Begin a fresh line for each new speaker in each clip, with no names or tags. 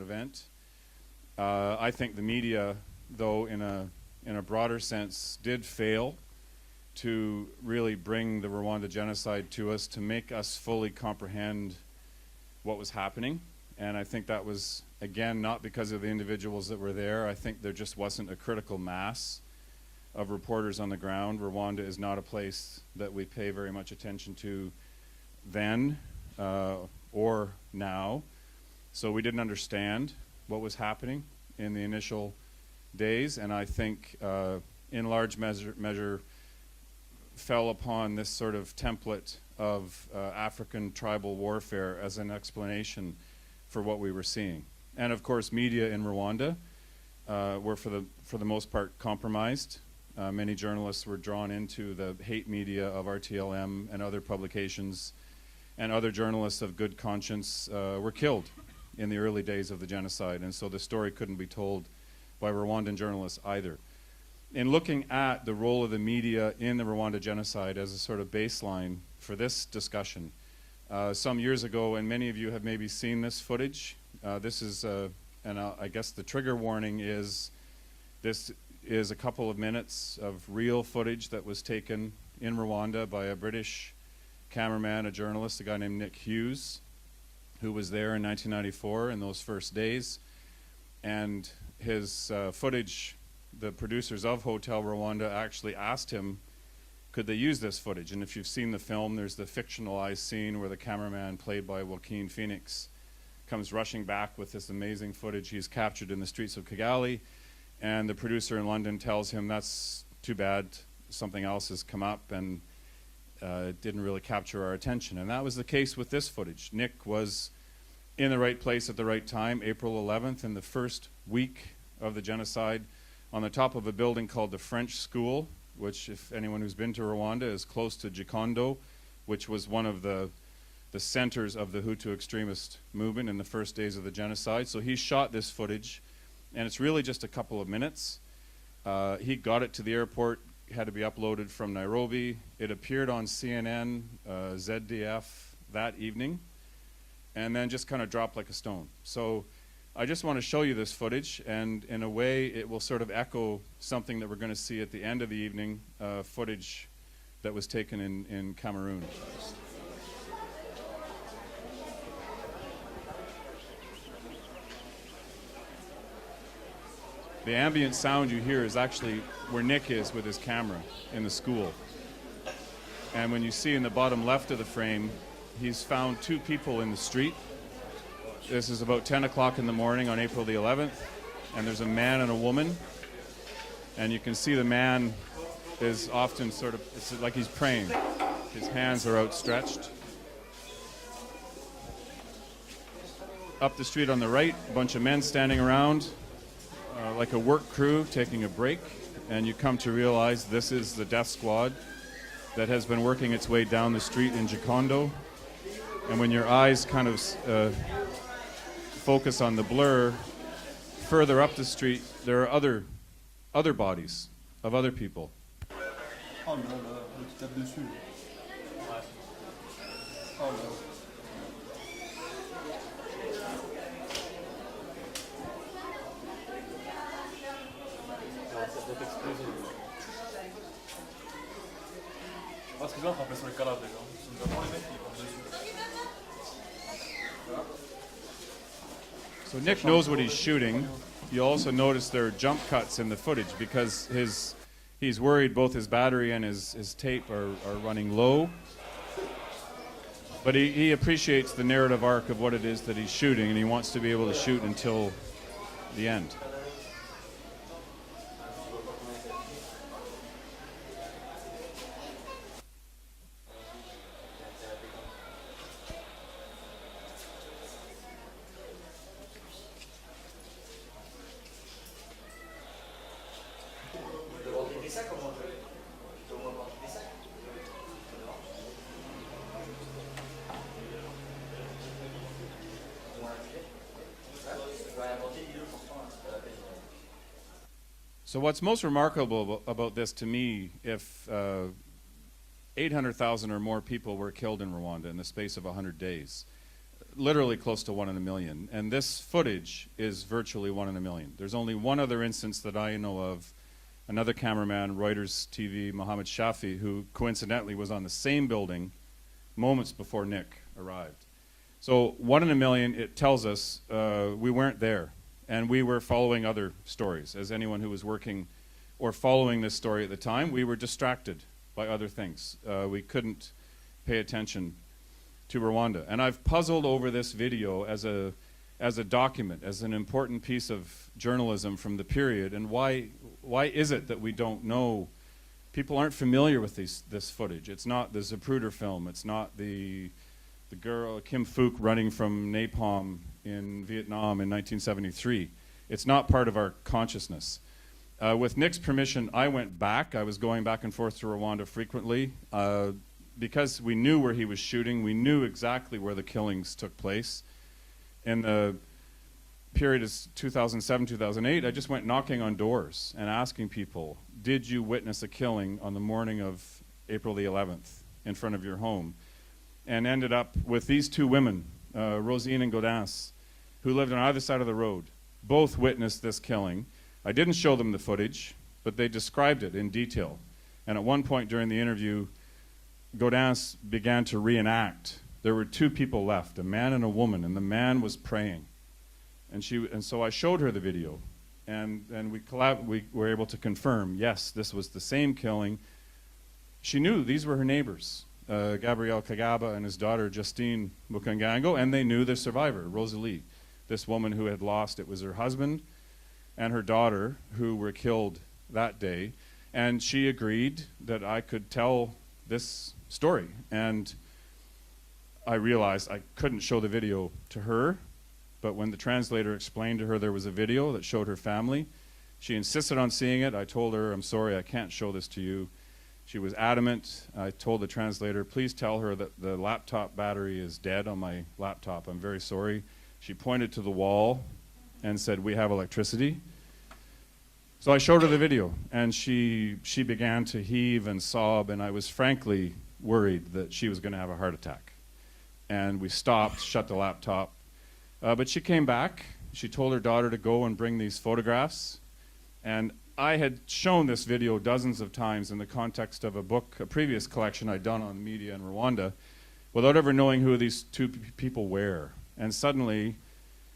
event. I think the media, though, in a broader sense, did fail to really bring the Rwanda genocide to us, to make us fully comprehend what was happening. And I think that was, again, not because of the individuals that were there. I think there just wasn't a critical mass of reporters on the ground. Rwanda is not a place that we pay very much attention to then or now. So we didn't understand what was happening in the initial days, and I think in large measure fell upon this sort of template of African tribal warfare as an explanation for what we were seeing. And of course, media in Rwanda were for the most part compromised. Many journalists were drawn into the hate media of RTLM and other publications, and other journalists of good conscience were killed in the early days of the genocide, and so the story couldn't be told by Rwandan journalists either. In looking at the role of the media in the Rwanda genocide as a sort of baseline for this discussion, some years ago, and many of you have maybe seen this footage, this is, and I guess the trigger warning is, this is a couple of minutes of real footage that was taken in Rwanda by a British cameraman, a journalist, a guy named Nick Hughes, who was there in 1994 in those first days. And his footage, the producers of Hotel Rwanda actually asked him, could they use this footage? And if you've seen the film, there's the fictionalized scene where the cameraman, played by Joaquin Phoenix, comes rushing back with this amazing footage he's captured in the streets of Kigali. And the producer in London tells him, that's too bad, something else has come up, and it didn't really capture our attention. And that was the case with this footage. Nick was in the right place at the right time, April 11th, in the first week of the genocide, on the top of a building called the French School, which, if anyone who's been to Rwanda, is close to Gikondo, which was one of the centers of the Hutu extremist movement in the first days of the genocide. So he shot this footage, and it's really just a couple of minutes. He got it to the airport, had to be uploaded from Nairobi. It appeared on CNN, ZDF that evening, and then just kind of dropped like a stone. So I just want to show you this footage, and in a way it will sort of echo something that we're going to see at the end of the evening, footage that was taken in Cameroon. The ambient sound you hear is actually where Nick is with his camera in the school. And when you see in the bottom left of the frame, he's found two people in the street. This is about 10 o'clock in the morning on April the 11th, and there's a man and a woman. And you can see the man is often sort of, it's like he's praying. His hands are outstretched. Up the street on the right, a bunch of men standing around, like a work crew taking a break, and you come to realize this is the death squad that has been working its way down the street in Gikondo. And when your eyes kind of focus on the blur, further up the street, there are other bodies of other people. Oh, no, tu tapes dessus. Oh, no. So Nick knows what he's shooting. You also notice there are jump cuts in the footage because he's worried both his battery and his tape are running low. But he appreciates the narrative arc of what it is that he's shooting, and he wants to be able to shoot until the end. So what's most remarkable about this to me, if 800,000 or more people were killed in Rwanda in the space of 100 days, literally close to 1 in a million. And this footage is virtually 1 in a million. There's only one other instance that I know of, another cameraman, Reuters TV, Mohammed Shafi, who coincidentally was on the same building moments before Nick arrived. So 1 in a million, it tells us we weren't there. And we were following other stories. As anyone who was working or following this story at the time, we were distracted by other things. We couldn't pay attention to Rwanda. And I've puzzled over this video as a document, as an important piece of journalism from the period, and why is it that we don't know? People aren't familiar with this footage. It's not the Zapruder film. It's not the girl, Kim Phuc, running from napalm in Vietnam in 1973. It's not part of our consciousness. With Nick's permission, I went back. I was going back and forth to Rwanda frequently. Because we knew where he was shooting, we knew exactly where the killings took place. In the period of 2007, 2008, I just went knocking on doors and asking people, did you witness a killing on the morning of April the 11th in front of your home? And ended up with these two women, Rosine and Gaudence, who lived on either side of the road. Both witnessed this killing. I didn't show them the footage, but they described it in detail. And at one point during the interview, Gaudence began to reenact. There were two people left, a man and a woman, and the man was praying. And so I showed her the video, and we were able to confirm, yes, this was the same killing. She knew these were her neighbors, Gabriel Kagaba and his daughter Justine Mukangango, and they knew the survivor, Rosalie, this woman who had lost, it was her husband and her daughter who were killed that day. And she agreed that I could tell this story. And I realized I couldn't show the video to her, but when the translator explained to her there was a video that showed her family, she insisted on seeing it. I told her, I'm sorry, I can't show this to you. She was adamant. I told the translator, please tell her that the laptop battery is dead on my laptop. I'm very sorry. She pointed to the wall and said, we have electricity. So I showed her the video, and she began to heave and sob, and I was frankly worried that she was going to have a heart attack. And we stopped, shut the laptop. But she came back. She told her daughter to go and bring these photographs. And I had shown this video dozens of times in the context of a book, a previous collection I'd done on media in Rwanda, without ever knowing who these two people were. And suddenly,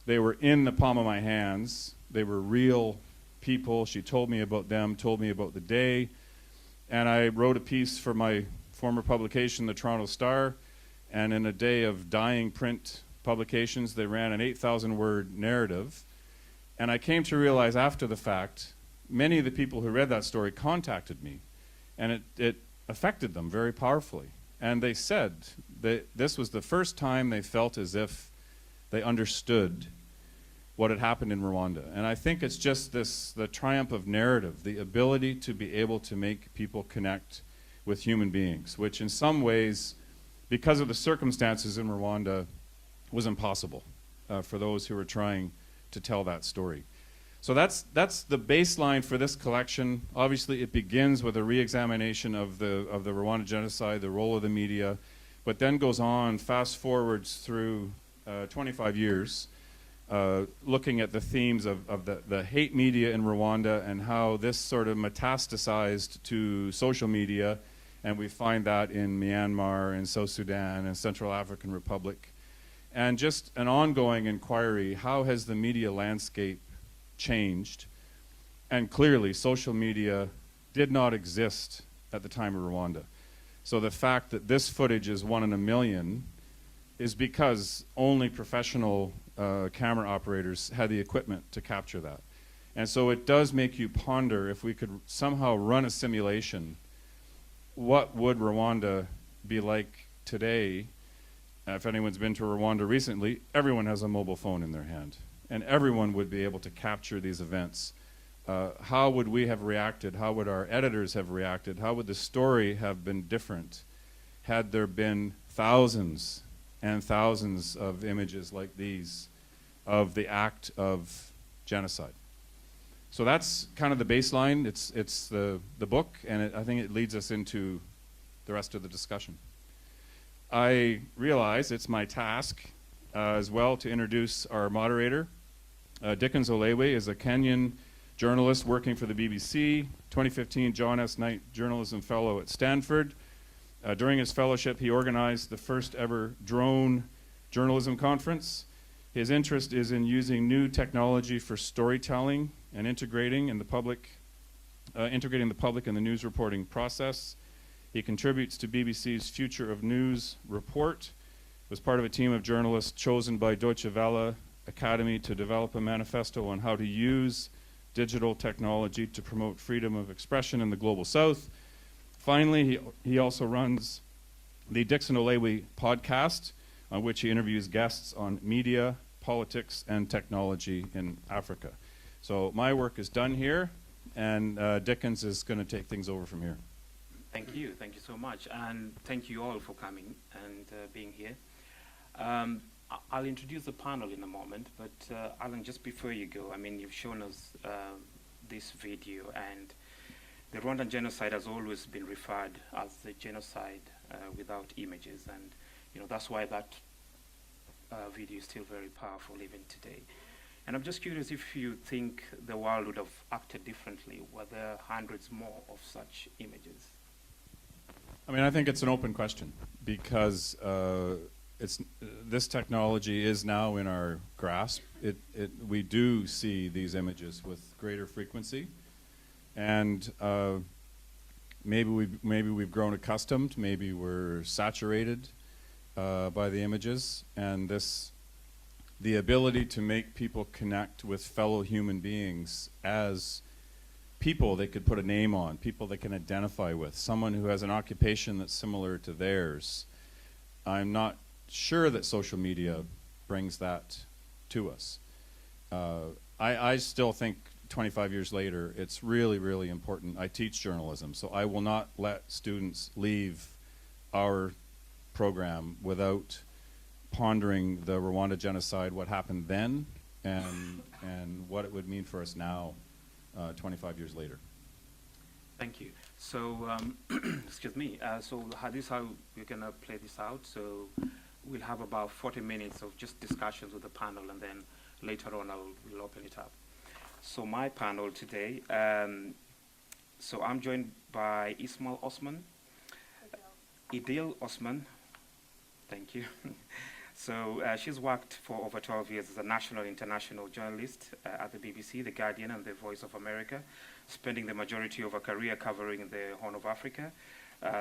they were in the palm of my hands. They were real people. She told me about them, told me about the day. And I wrote a piece for my former publication, the Toronto Star. And in a day of dying print publications, they ran an 8,000-word narrative. And I came to realize after the fact, many of the people who read that story contacted me. And it affected them very powerfully. And they said that this was the first time they felt as if they understood what had happened in Rwanda. And I think it's just the triumph of narrative, the ability to be able to make people connect with human beings, which in some ways, because of the circumstances in Rwanda, was impossible for those who were trying to tell that story. So that's the baseline for this collection. Obviously, it begins with a re-examination of the Rwanda genocide, the role of the media, but then goes on, fast forwards through 25 years, looking at the themes of the hate media in Rwanda and how this sort of metastasized to social media, and we find that in Myanmar and South Sudan and Central African Republic. And just an ongoing inquiry, how has the media landscape changed? And clearly, social media did not exist at the time of Rwanda. So the fact that this footage is 1 in a million is because only professional camera operators had the equipment to capture that. And so it does make you ponder, if we could somehow run a simulation, what would Rwanda be like today? If anyone's been to Rwanda recently, everyone has a mobile phone in their hand, and everyone would be able to capture these events. How would we have reacted? How would our editors have reacted? How would the story have been different had there been thousands and thousands of images like these of the act of genocide? So that's kind of the baseline. It's the book, and I think it leads us into the rest of the discussion. I realize it's my task as well to introduce our moderator. Dickens Olewe is a Kenyan journalist working for the BBC, 2015 John S. Knight Journalism Fellow at Stanford. During his fellowship, he organized the first ever drone journalism conference. His interest is in using new technology for storytelling and integrating the public in the news reporting process. He contributes to BBC's Future of News report, was part of a team of journalists chosen by Deutsche Welle Academy to develop a manifesto on how to use digital technology to promote freedom of expression in the global south. Finally, he also runs the Dickens Olewe podcast, on which he interviews guests on media, politics, and technology in Africa. So my work is done here, and Dickens is going to take things over from here.
Thank you so much, and thank you all for coming and being here. I'll introduce the panel in a moment, but Alan, just before you go, I mean, you've shown us this video, and the Rwandan genocide has always been referred as the genocide without images, and that's why that video is still very powerful even today. And I'm just curious if you think the world would have acted differently. Were there hundreds more of such images?
I mean, I think it's an open question because this technology is now in our grasp. We do see these images with greater frequency, and maybe we've grown accustomed. Maybe we're saturated by the images, and the ability to make people connect with fellow human beings as people they could put a name on, people they can identify with, someone who has an occupation that's similar to theirs. I'm not sure that social media brings that to us. I still think 25 years later, it's really, really important. I teach journalism, so I will not let students leave our program without pondering the Rwanda genocide, what happened then, and what it would mean for us now, 25 years later.
Thank you. So, excuse me. So this is how we're going to play this out. So we'll have about 40 idminutes of just discussions with the panel, and then later on we'll open it up. So my panel today, so I'm joined by Idil Osman. Idil Osman. Thank you. So she's worked for over 12 years as a national and international journalist at the BBC, The Guardian, and The Voice of America, spending the majority of her career covering the Horn of Africa.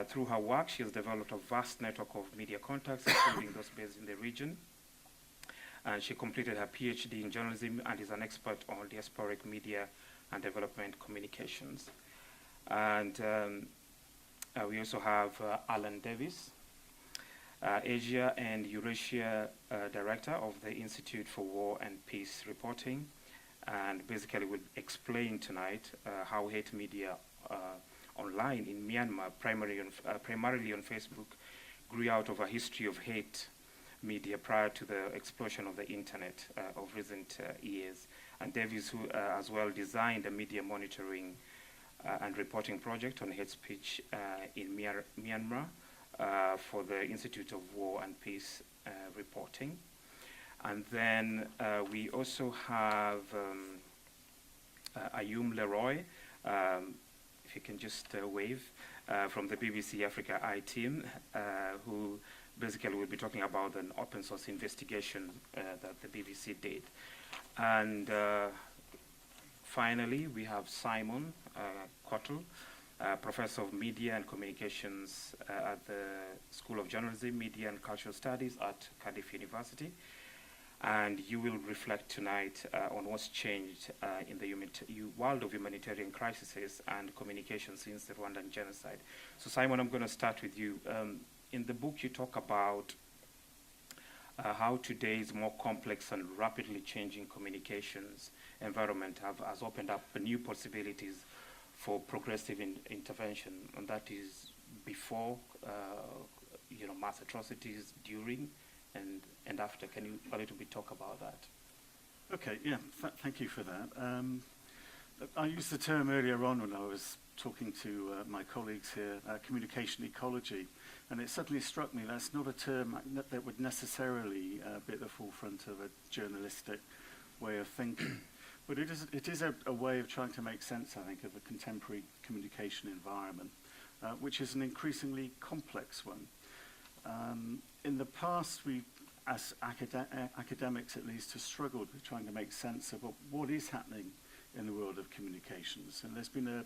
Through her work, she has developed a vast network of media contacts, including those based in the region. And she completed her PhD in journalism and is an expert on diasporic media and development communications. And we also have Alan Davis, Asia and Eurasia Director of the Institute for War and Peace Reporting, and basically will explain tonight how hate media online in Myanmar, primarily on Facebook, grew out of a history of hate media prior to the explosion of the internet of recent years. And Davis, who as well designed a media monitoring and reporting project on hate speech in Myanmar, for the Institute of War and Peace Reporting. And then we also have Aliaume Leroy, if you can just wave, from the BBC Africa I team, who basically will be talking about an open source investigation that the BBC did. And finally, we have Simon Cottle, Professor of Media and Communications at the School of Journalism, Media and Cultural Studies at Cardiff University. And you will reflect tonight on what's changed in the world of humanitarian crises and communication since the Rwandan genocide. So Simon, I'm going to start with you. In the book, you talk about how today's more complex and rapidly changing communications environment has opened up new possibilities for progressive intervention, and that is before, mass atrocities, during, and after. Can you a little bit talk about that?
Okay, yeah, thank you for that. I used the term earlier on when I was talking to my colleagues here, communication ecology, and it suddenly struck me that's not a term that would necessarily be at the forefront of a journalistic way of thinking. But it is a way of trying to make sense, I think, of a contemporary communication environment, which is an increasingly complex one. In the past, we, as academics at least, have struggled with trying to make sense of what is happening in the world of communications. And there's been a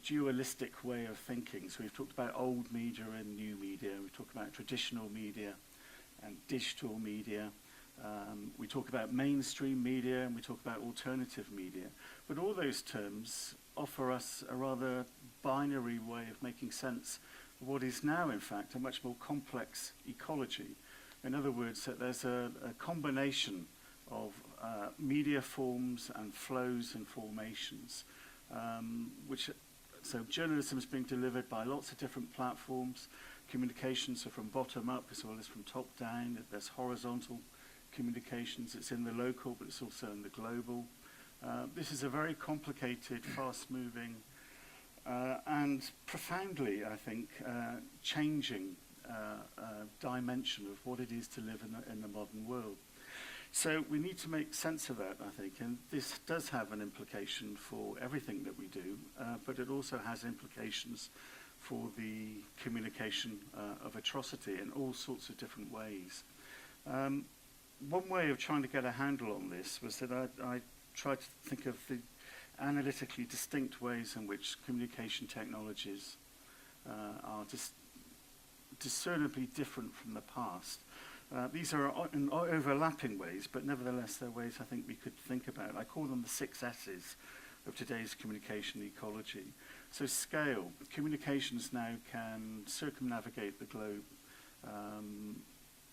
dualistic way of thinking. So we've talked about old media and new media. We've talked about traditional media and digital media. We talk about mainstream media and we talk about alternative media. But all those terms offer us a rather binary way of making sense of what is now, in fact, a much more complex ecology. In other words, that there's a combination of media forms and flows and formations, so journalism is being delivered by lots of different platforms. Communications are from bottom up as well as from top down. There's horizontal communications. It's in the local, but it's also in the global. This is a very complicated, fast-moving, and profoundly, I think, changing dimension of what it is to live in the modern world. So we need to make sense of that, I think, and this does have an implication for everything that we do, but it also has implications for the communication of atrocity in all sorts of different ways. One way of trying to get a handle on this was that I tried to think of the analytically distinct ways in which communication technologies are discernibly different from the past. These are in overlapping ways, but nevertheless they're ways I think we could think about. I call them the 6 S's of today's communication ecology. So scale. Communications now can circumnavigate the globe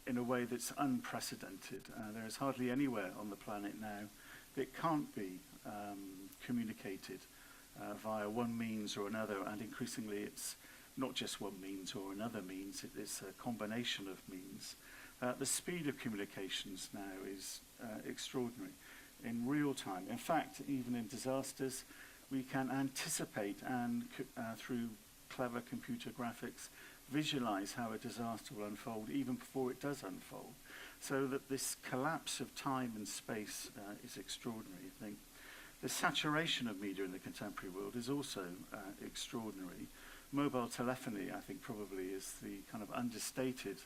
in a way that's unprecedented. There is hardly anywhere on the planet now that can't be communicated via one means or another, and increasingly it's not just one means or another means, it's a combination of means. The speed of communications now is extraordinary in real time. In fact, even in disasters, we can anticipate and through clever computer graphics, visualize how a disaster will unfold even before it does unfold. So that this collapse of time and space is extraordinary, I think. The saturation of media in the contemporary world is also extraordinary. Mobile telephony, I think, probably is the kind of understated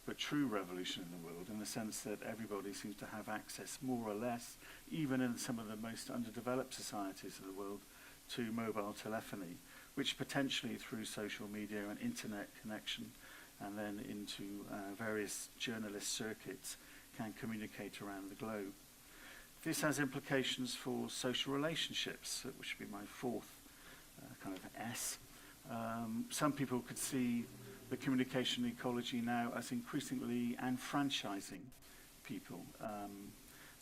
but true revolution in the world, in the sense that everybody seems to have access, more or less, even in some of the most underdeveloped societies of the world, to mobile telephony, which potentially through social media and internet connection and then into various journalist circuits can communicate around the globe. This has implications for social relationships, which would be my 4th kind of S. Some people could see the communication ecology now as increasingly enfranchising people.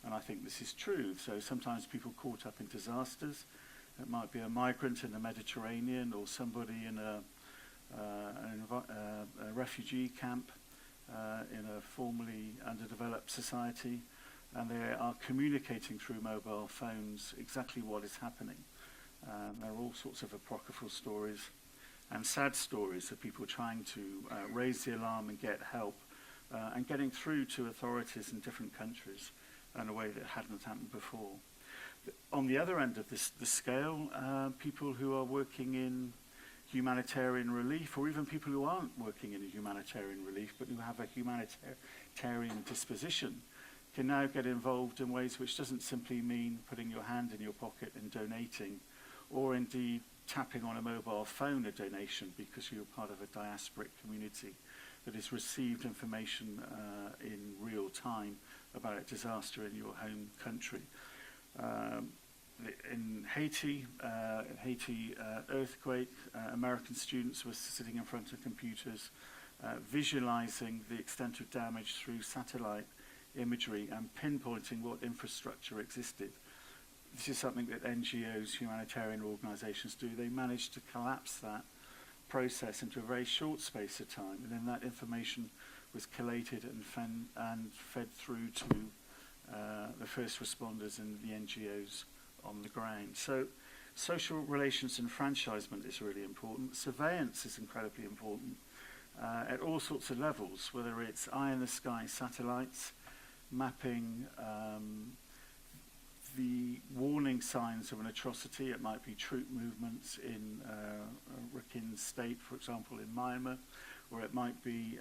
And I think this is true. So sometimes people caught up in disasters, it might be a migrant in the Mediterranean or somebody in a refugee camp in a formerly underdeveloped society, and they are communicating through mobile phones exactly what is happening. There are all sorts of apocryphal stories and sad stories of people trying to raise the alarm and get help, and getting through to authorities in different countries in a way that hadn't happened before. On the other end of the scale, people who are working in humanitarian relief, or even people who aren't working in humanitarian relief but who have a humanitarian disposition, can now get involved in ways which doesn't simply mean putting your hand in your pocket and donating, or indeed tapping on a mobile phone a donation because you're part of a diasporic community that has received information in real time about a disaster in your home country. In Haiti, earthquake, American students were sitting in front of computers visualizing the extent of damage through satellite imagery and pinpointing what infrastructure existed. This is something that NGOs, humanitarian organizations do. They managed to collapse that process into a very short space of time, and then that information was collated and fed through to the first responders and the NGOs on the ground. So Social relations enfranchisement is really important. Surveillance is incredibly important at all sorts of levels, whether it's eye-in-the-sky satellites, mapping the warning signs of an atrocity. It might be troop movements in Rakhine State, for example, in Myanmar, or it might be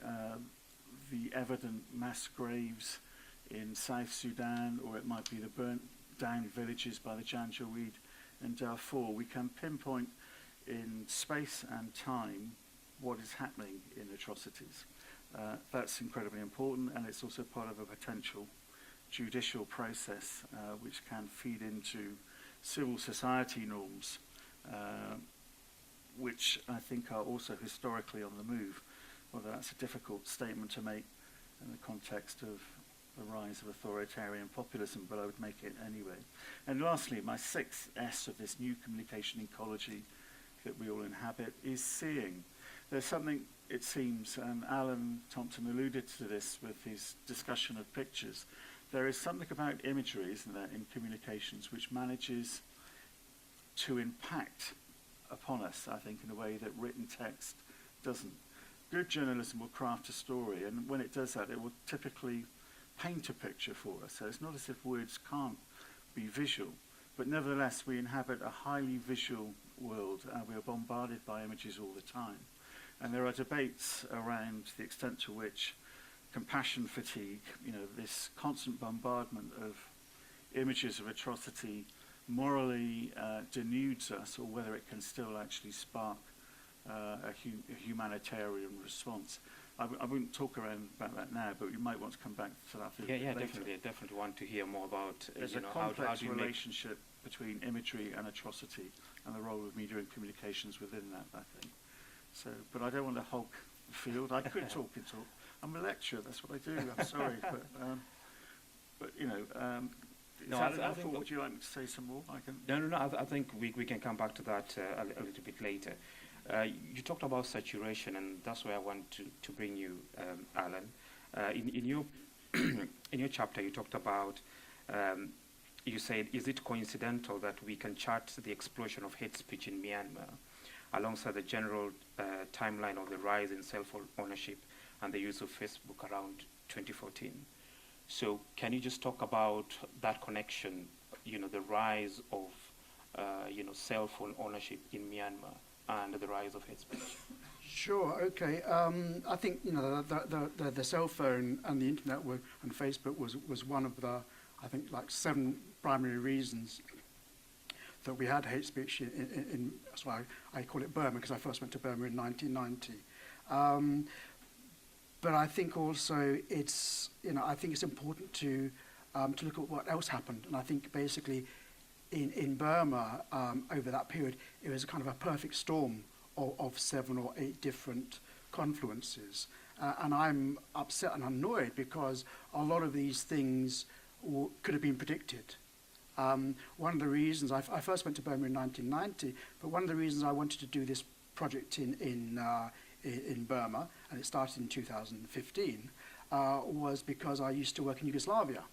the evident mass graves in South Sudan, or it might be the burnt down villages by the Janjaweed in Darfur. We can pinpoint in space and time what is happening in atrocities. That's incredibly important, and it's also part of a potential judicial process which can feed into civil society norms, which I think are also historically on the move, although that's a difficult statement to make in the context of the rise of authoritarian populism, but I would make it anyway. And lastly, my sixth S of this new communication ecology that we all inhabit is seeing. There's something, it seems, and Alan Thompson alluded to this with his discussion of pictures, there is something about imagery, isn't there, in communications which manages to impact upon us, I think, in a way that written text doesn't. Good journalism will craft a story, and when it does that, it will typically paint a picture for us. So it's not as if words can't be visual, but nevertheless, we inhabit a highly visual world, and we are bombarded by images all the time. And there are debates around the extent to which compassion fatigue, this constant bombardment of images of atrocity morally denudes us, or whether it can still actually spark a humanitarian response. I wouldn't talk around about that now, but we might want to come back to that later.
Definitely. I definitely want to hear more about
There's a complex relationship between imagery and atrocity, and the role of media and communications within that, I think. So, but I don't want to hog the field. I could talk and talk. I'm a lecturer. That's what I do. I'm sorry, but I think. Would you like me to say some more?
No. I think we can come back to that a little bit later. You talked about saturation, and that's where I want to bring you, Alan. In your in your chapter, you talked about. You said, is it coincidental that we can chart the explosion of hate speech in Myanmar alongside the general timeline of the rise in self-ownership and the use of Facebook around 2014? So can you just talk about that connection, the rise of, self-ownership in Myanmar and the rise of hate speech?
Sure, okay. I think, the cell phone and the internet and Facebook was one of the, I think, like 7 primary reasons that we had hate speech in that's why I call it Burma, because I first went to Burma in 1990. But I think also it's, I think it's important to look at what else happened. And I think basically in Burma, over that period, it was kind of a perfect storm of 7 or 8 different confluences. And I'm upset and annoyed because a lot of these things could have been predicted. One of the reasons, I first went to Burma in 1990, but one of the reasons I wanted to do this project in Burma, and it started in 2015, was because I used to work in Yugoslavia.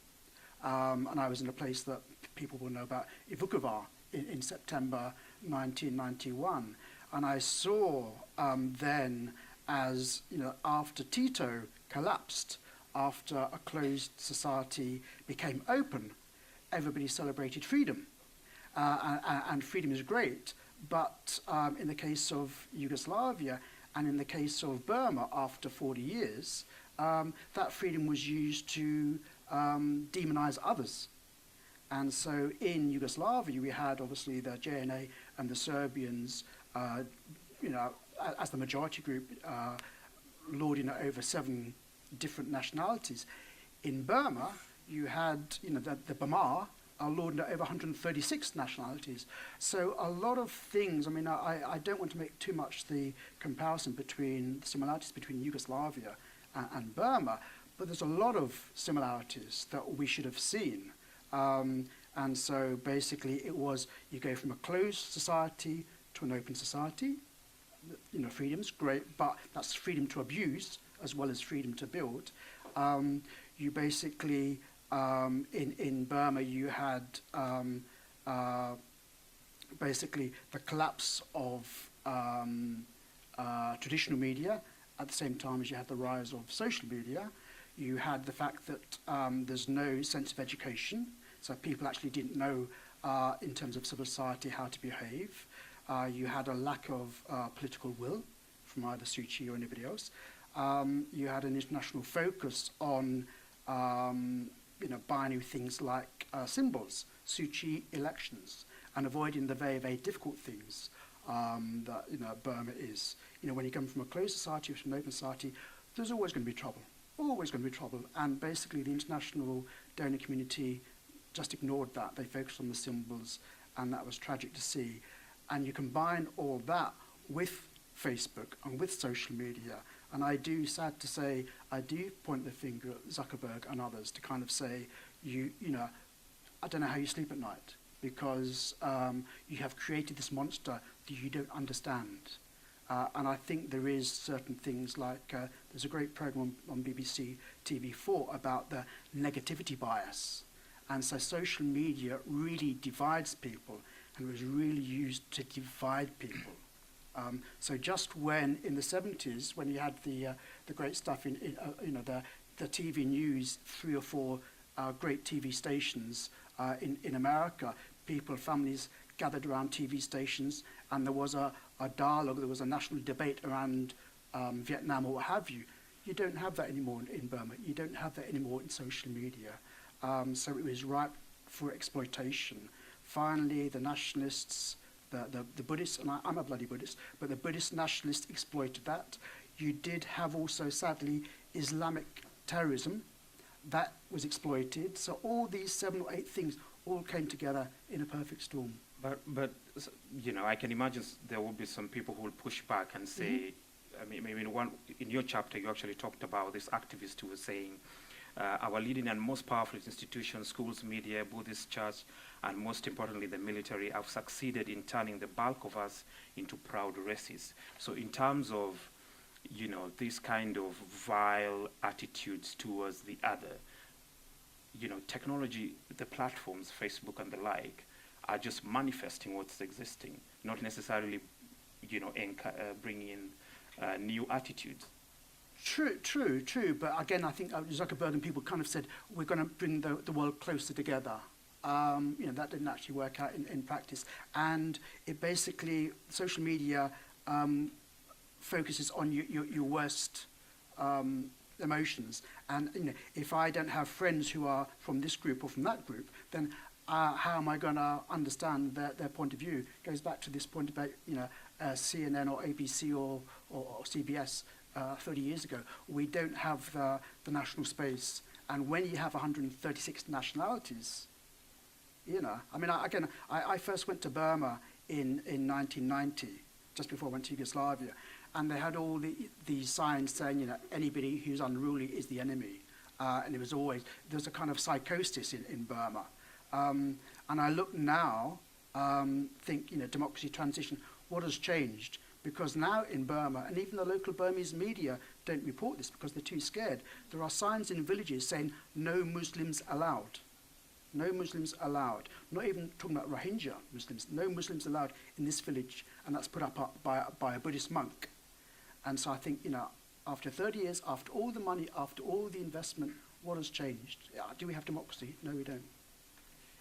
And I was in a place that people will know about, Vukovar, in September 1991. And I saw then, as after Tito collapsed, after a closed society became open, everybody celebrated freedom. And freedom is great, but in the case of Yugoslavia and in the case of Burma, after 40 years, that freedom was used to demonize others. And so in Yugoslavia, we had obviously the JNA and the Serbians, as the majority group, lording it over 7 different nationalities. In Burma, you had the Bamar lording it over 136 nationalities. So a lot of things, I don't want to make too much the comparison between the similarities between Yugoslavia and Burma, but there's a lot of similarities that we should have seen. And so basically it was, you go from a closed society to an open society. Freedom's great, but that's freedom to abuse as well as freedom to build. You basically, in Burma, you had basically the collapse of traditional media at the same time as you had the rise of social media. You had the fact that there's no sense of education, so people actually didn't know in terms of civil society how to behave. You had a lack of political will from either CIGI or anybody else. You had an international focus on binary things like symbols, CIGI elections, and avoiding the very, very difficult things that Burma is. When you come from a closed society to an open society, there's always going to be trouble. Always going to be trouble. And basically the international donor community just ignored that. They focused on the symbols, and that was tragic to see. And you combine all that with Facebook and with social media, and I do, sad to say, I do point the finger at Zuckerberg and others to kind of say, I don't know how you sleep at night, because you have created this monster that you don't understand. And I think there is certain things like, there's a great program on BBC TV4 about the negativity bias. And so social media really divides people, and was really used to divide people. So just when, in the 70s, when you had the great stuff in the TV news, 3 or 4 great TV stations in America, families gathered around TV stations, and there was a dialogue, there was a national debate around Vietnam or what have you. You don't have that anymore in Burma. You don't have that anymore in social media. So it was ripe for exploitation. Finally, the nationalists, the Buddhists, and I'm a bloody Buddhist, but the Buddhist nationalists exploited that. You did have also, sadly, Islamic terrorism. That was exploited. So all these 7 or 8 things all came together in a perfect storm.
But I can imagine there will be some people who will push back and say, I mean, maybe in your chapter you actually talked about this activist who was saying, our leading and most powerful institutions, schools, media, Buddhist church, and most importantly the military, have succeeded in turning the bulk of us into proud racists. So in terms of, this kind of vile attitudes towards the other, technology, the platforms, Facebook and the like, are just manifesting what's existing, not necessarily, bringing in new attitudes.
True. But again, I think Zuckerberg and people kind of said, we're going to bring the world closer together. That didn't actually work out in practice. And it basically, social media focuses on your worst emotions. And if I don't have friends who are from this group or from that group, then how am I going to understand their point of view? It goes back to this point about CNN or ABC or CBS 30 years ago. We don't have the national space. And when you have 136 nationalities, I first went to Burma in 1990, just before I went to Yugoslavia, and they had all these signs saying, anybody who's unruly is the enemy. And there's a kind of psychosis in Burma. And I look now, think, democracy transition, what has changed? Because now in Burma, and even the local Burmese media don't report this because they're too scared, there are signs in villages saying, no Muslims allowed. No Muslims allowed. Not even talking about Rohingya Muslims. No Muslims allowed in this village, and that's put up by a Buddhist monk. And so I think, after 30 years, after all the money, after all the investment, what has changed? Do we have democracy? No, we don't.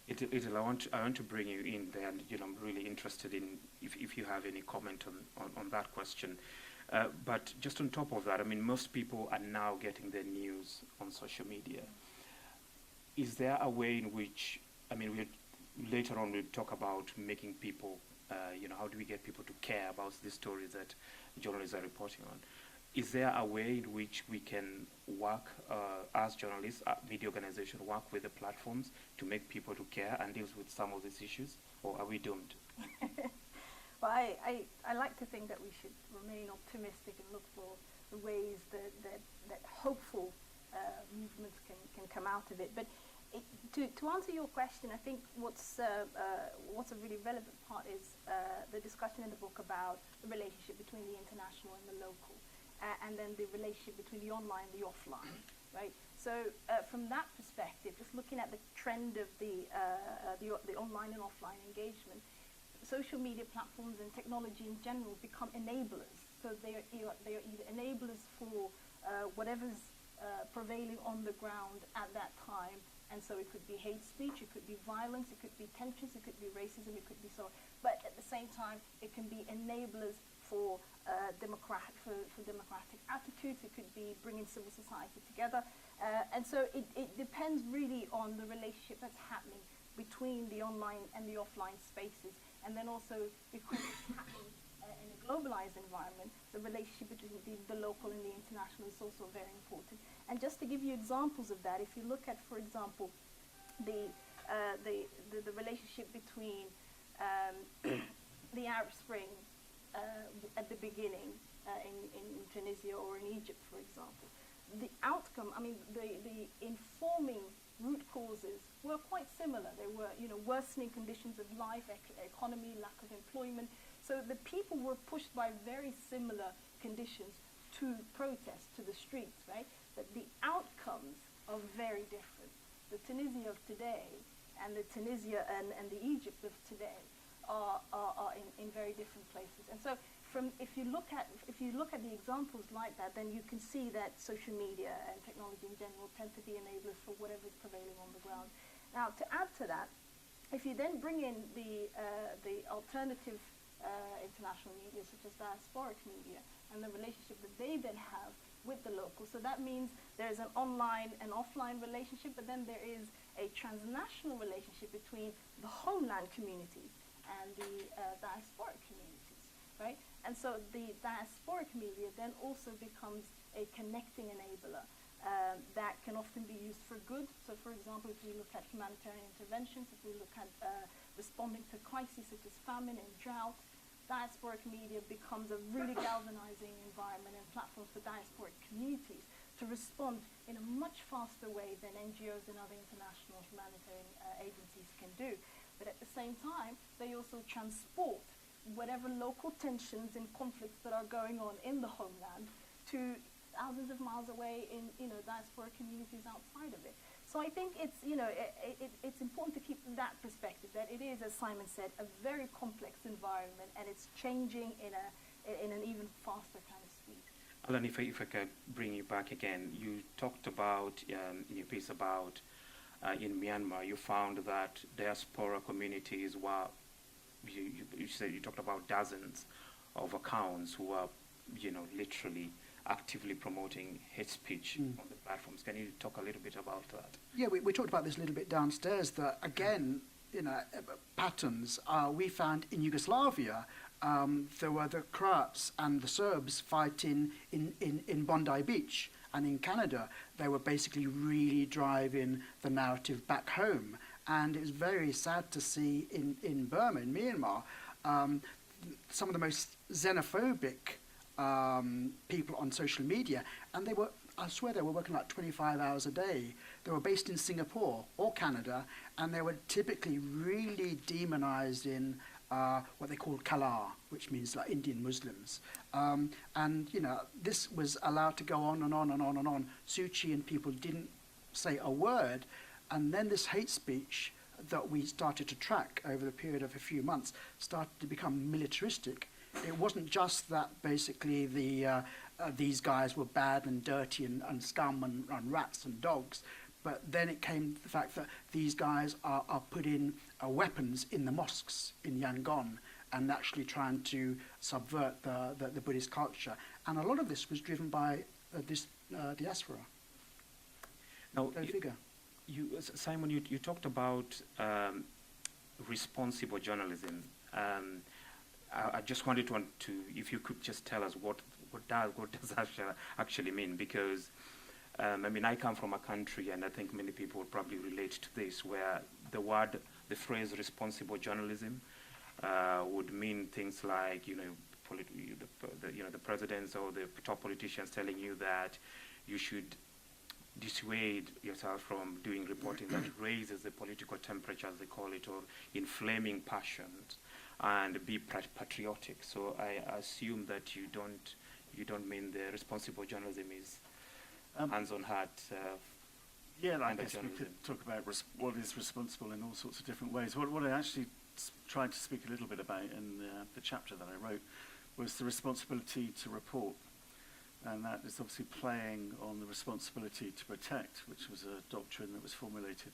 Idil, I want to bring you in there, and I'm really interested in if you have any comment on that question. But just on top of that, most people are now getting their news on social media. Is there a way in which, later on we'll talk about making people, how do we get people to care about the stories that journalists are reporting on? Is there a way in which we can work as journalists, media organizations, work with the platforms to make people to care and deal with some of these issues, or are we doomed?
Well, I like to think that we should remain optimistic and look for the ways that hopeful movements can come out of it. But to answer your question, I think what's a really relevant part is the discussion in the book about the relationship between the international and the local, and then the relationship between the online and the offline, right? So from that perspective, just looking at the trend of the online and offline engagement, social media platforms and technology in general become enablers. So they are either enablers for whatever's prevailing on the ground at that time. And so it could be hate speech, it could be violence, it could be tensions, it could be racism, it could be so. But at the same time, it can be enablers for democratic attitudes. It could be bringing civil society together. And so it depends really on the relationship that's happening between the online and the offline spaces. And then also, because it's happening in a globalized environment, the relationship between the local and the international is also very important. And just to give you examples of that, if you look at, for example, the relationship between the Arab Spring at the beginning in Tunisia or in Egypt, for example, the outcome, I mean, the informing root causes were quite similar. They were, worsening conditions of life, economy, lack of employment. So the people were pushed by very similar conditions to protest, to the streets, right? But the outcomes are very different. The Tunisia of today and the Tunisia and the Egypt of today are in very different places. And so if you look at the examples like that, then you can see that social media and technology in general tend to be enablers for whatever is prevailing on the ground. Now, to add to that, if you then bring in the alternative international media, such as diasporic media, and the relationship that they then have with the locals, so that means there's an online and offline relationship, but then there is a transnational relationship between the homeland communities and the diasporic communities, right? And so the diasporic media then also becomes a connecting enabler that can often be used for good. So, for example, if we look at humanitarian interventions, if we look at responding to crises such as famine and drought, diasporic media becomes a really galvanizing environment and platform for diasporic communities to respond in a much faster way than NGOs and other international humanitarian agencies can do. But at the same time, they also transport whatever local tensions and conflicts that are going on in the homeland to thousands of miles away in diasporic communities outside of it. So I think it's it's important to keep that perspective, that it is, as Simon said, a very complex environment, and it's changing in an even faster kind of speed.
Alan, if I could bring you back again, you talked about in your piece about in Myanmar, you found that diaspora communities were, you talked about dozens of accounts who are, literally actively promoting hate speech on the platforms. Can you talk a little bit about that?
Yeah, we talked about this a little bit downstairs, that again, patterns we found in Yugoslavia. There were the Croats and the Serbs fighting in Bondi Beach, and in Canada they were basically really driving the narrative back home. And it was very sad to see in Burma, in Myanmar, some of the most xenophobic people on social media, and I swear they were working like 25 hours a day. They were based in Singapore or Canada, and they were typically really demonizing what they call Kala, which means like Indian Muslims. And this was allowed to go on and on and on and on. Suu Kyi and people didn't say a word, and then this hate speech that we started to track over the period of a few months started to become militaristic. It wasn't just that basically these guys were bad and dirty and scum and rats and dogs, but then it came to the fact that these guys are putting weapons in the mosques in Yangon and actually trying to subvert the Buddhist culture. And a lot of this was driven by this diaspora.
Now,
figure.
Simon, you talked about responsible journalism. I just wanted to, if you could just tell us what does actually mean, because I come from a country, and I think many people would probably relate to this, where the phrase responsible journalism would mean things like the presidents or the top politicians telling you that you should dissuade yourself from doing reporting that raises the political temperature, as they call it, or inflaming passions, and be patriotic. So I assume that you don't mean the responsible journalism is hands on heart.
I guess we could talk about what is responsible in all sorts of different ways. What I actually tried to speak a little bit about in the chapter that I wrote was the responsibility to report. And that is obviously playing on the responsibility to protect, which was a doctrine that was formulated,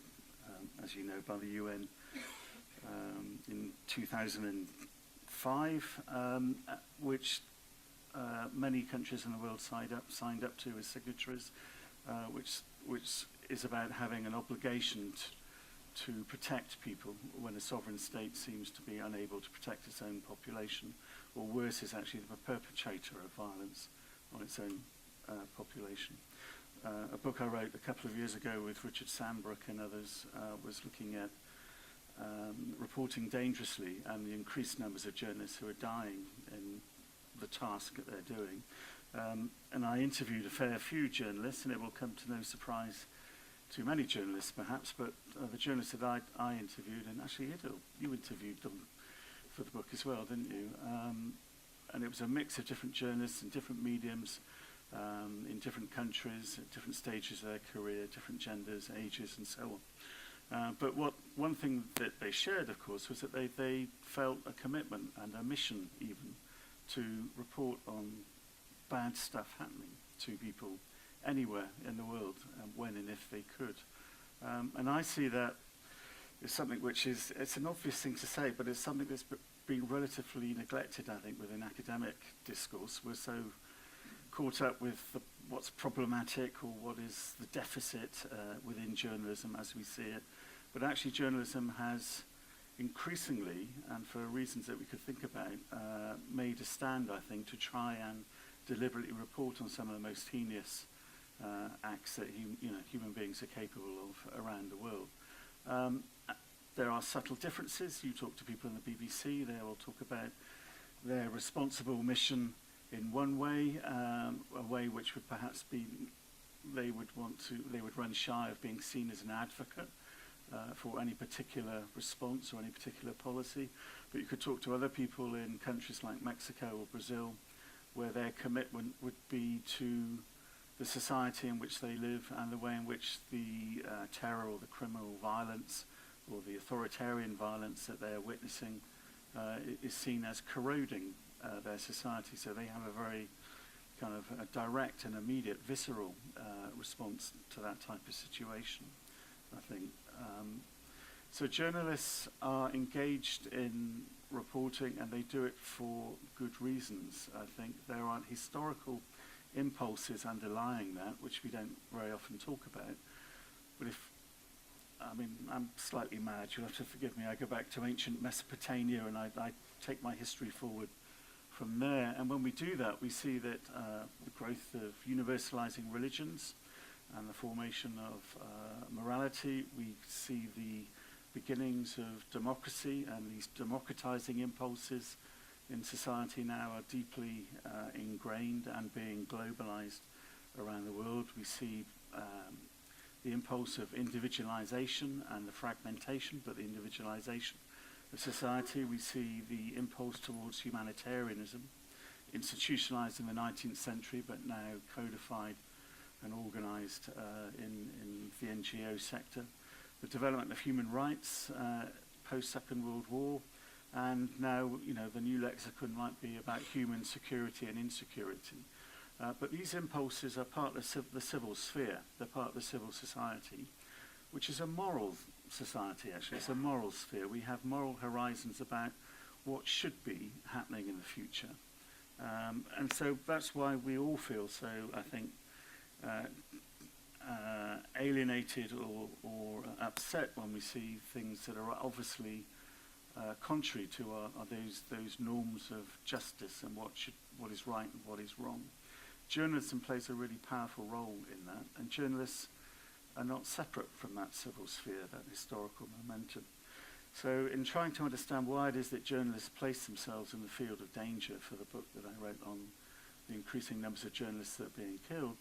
as you know, by the UN in 2005, which many countries in the world signed up to as signatories, which is about having an obligation to protect people when a sovereign state seems to be unable to protect its own population, or worse, is actually the perpetrator of violence on its own population. A book I wrote a couple of years ago with Richard Sandbrook and others was looking at reporting dangerously and the increased numbers of journalists who are dying in the task that they're doing. And I interviewed a fair few journalists, and it will come to no surprise to many journalists perhaps, but the journalists that I interviewed, and actually Idil, you interviewed them for the book as well, didn't you? And it was a mix of different journalists and different mediums in different countries, at different stages of their career, different genders, ages, and so on. But one thing that they shared, of course, was that they felt a commitment and a mission even to report on bad stuff happening to people anywhere in the world, when and if they could. And I see that as something which is, it's an obvious thing to say, but it's something that's been relatively neglected, I think, within academic discourse. We're so caught up with what's problematic or what is the deficit within journalism as we see it. But actually journalism has increasingly, and for reasons that we could think about, made a stand, I think, to try and deliberately report on some of the most heinous acts that human beings are capable of around the world. There are subtle differences. You talk to people in the BBC, they will talk about their responsible mission in one way, a way which would perhaps be, they would run shy of being seen as an advocate for any particular response or any particular policy. But you could talk to other people in countries like Mexico or Brazil, where their commitment would be to the society in which they live and the way in which the terror or the criminal violence or the authoritarian violence that they're witnessing is seen as corroding their society. So they have a very kind of a direct and immediate, visceral response to that type of situation, I think. So journalists are engaged in reporting, and they do it for good reasons, I think. There are historical impulses underlying that, which we don't very often talk about. But I'm slightly mad, you'll have to forgive me. I go back to ancient Mesopotamia and I take my history forward from there. And when we do that, we see that the growth of universalizing religions and the formation of morality, we see the beginnings of democracy, and these democratizing impulses in society now are deeply ingrained and being globalized around the world. We see the impulse of individualization and the fragmentation, but the individualization of society. We see the impulse towards humanitarianism, institutionalized in the 19th century, but now codified and organized in the NGO sector. The development of human rights post-Second World War, and now, the new lexicon might be about human security and insecurity. But these impulses are part of the civil sphere. They're part of the civil society, which is a moral society, actually. It's a moral sphere. We have moral horizons about what should be happening in the future. And so that's why we all feel so, I think, alienated or upset when we see things that are obviously contrary to those norms of justice and what is right and what is wrong. Journalism plays a really powerful role in that, and journalists are not separate from that civil sphere, that historical momentum. So in trying to understand why it is that journalists place themselves in the field of danger for the book that I wrote on the increasing numbers of journalists that are being killed,